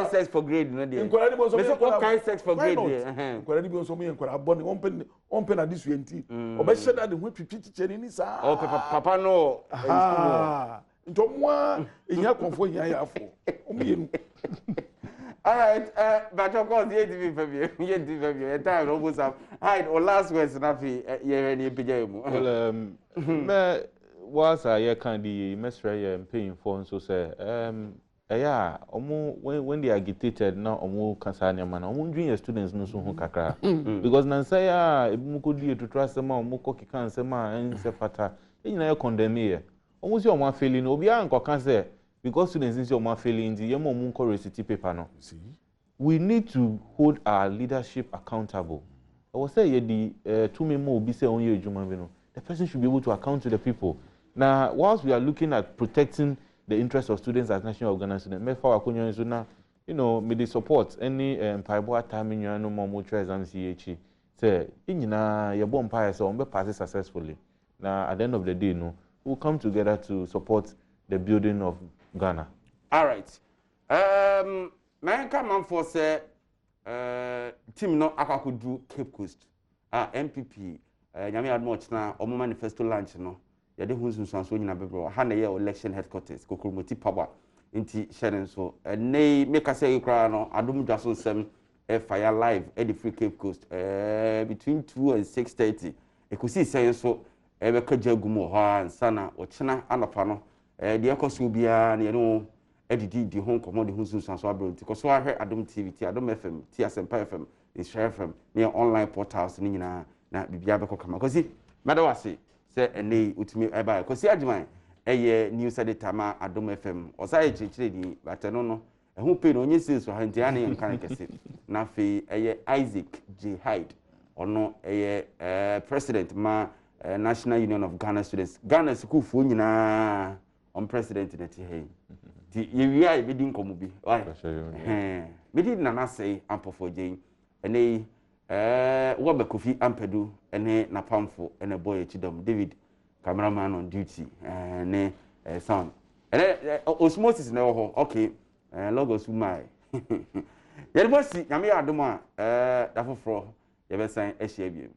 sex for grade no there okay sex for grade there nkwara ni bi so me nkwara abone on pen na this 20 obe sheda de ho twitwi teacher ni sa oh papa no nto moa enya konfo enya ya afo omienu all right but of course ye TV Fabio time no go sam hide or last words na fi ye ni pija mu well me was I can the mesra paying for so say yeah when they agitated now omo kasanya man omo junior students no so ho kakra because nan say ebu ko die to trust ma omo ko kikan say ma ense fata enyina ye condemn here omo si omo failing obi an ko kan say because students si omo failing ndi ye mo omo ko receipt paper no see we need to hold our leadership accountable I was say ye the to me mo obi say on ye ejuma bi no the person should be able to account to the people. Now, whilst we are looking at protecting the interests of students as national organization, you know, may they support any Paiboa timing no more motor exam CHE. Say, you bomb pass so be pass successfully. Now, at the end of the day, no, we'll come together to support the building of Ghana. All right. Man come on for say team no akakudu Cape Coast. MPP nyame admoch na omo manifesto launch no. Yade hunsun so nyina bebro ha na ye election headquarters kokromoti power nti sharing so nei make say kra no adom dwaso nsem fire live at the Free Cape Coast between 2 and 6:30 ekosi say so be kaja gumo ha sana ochena anopa no de ekoso bia na ye no edidi di hon komo de hunsun so abro nti koso ahwe Adom TV ti Adom FM ti Asempa FM Share FM ne online portals ni nyina na bibia be kokama kosi madawase say ene utimi eba ko si Agyeman news editor ma Adom FM osaye chichire di bateno no ehu pe no onye senso ha ntia ne nkan kese na fe Isaac J Hyde ono president ma National Union of Ghana Students Ghana school fu nyina on president na ti hey ti ye ai bi din komu bi why me di na say ampofo je ene Wabe Kofi Ampedu ene na pamfo ene boy Chidom David cameraman on duty ne sound osmosis na ho okay logos my yele bosi nyame adom a dafofro ye be san ehia biem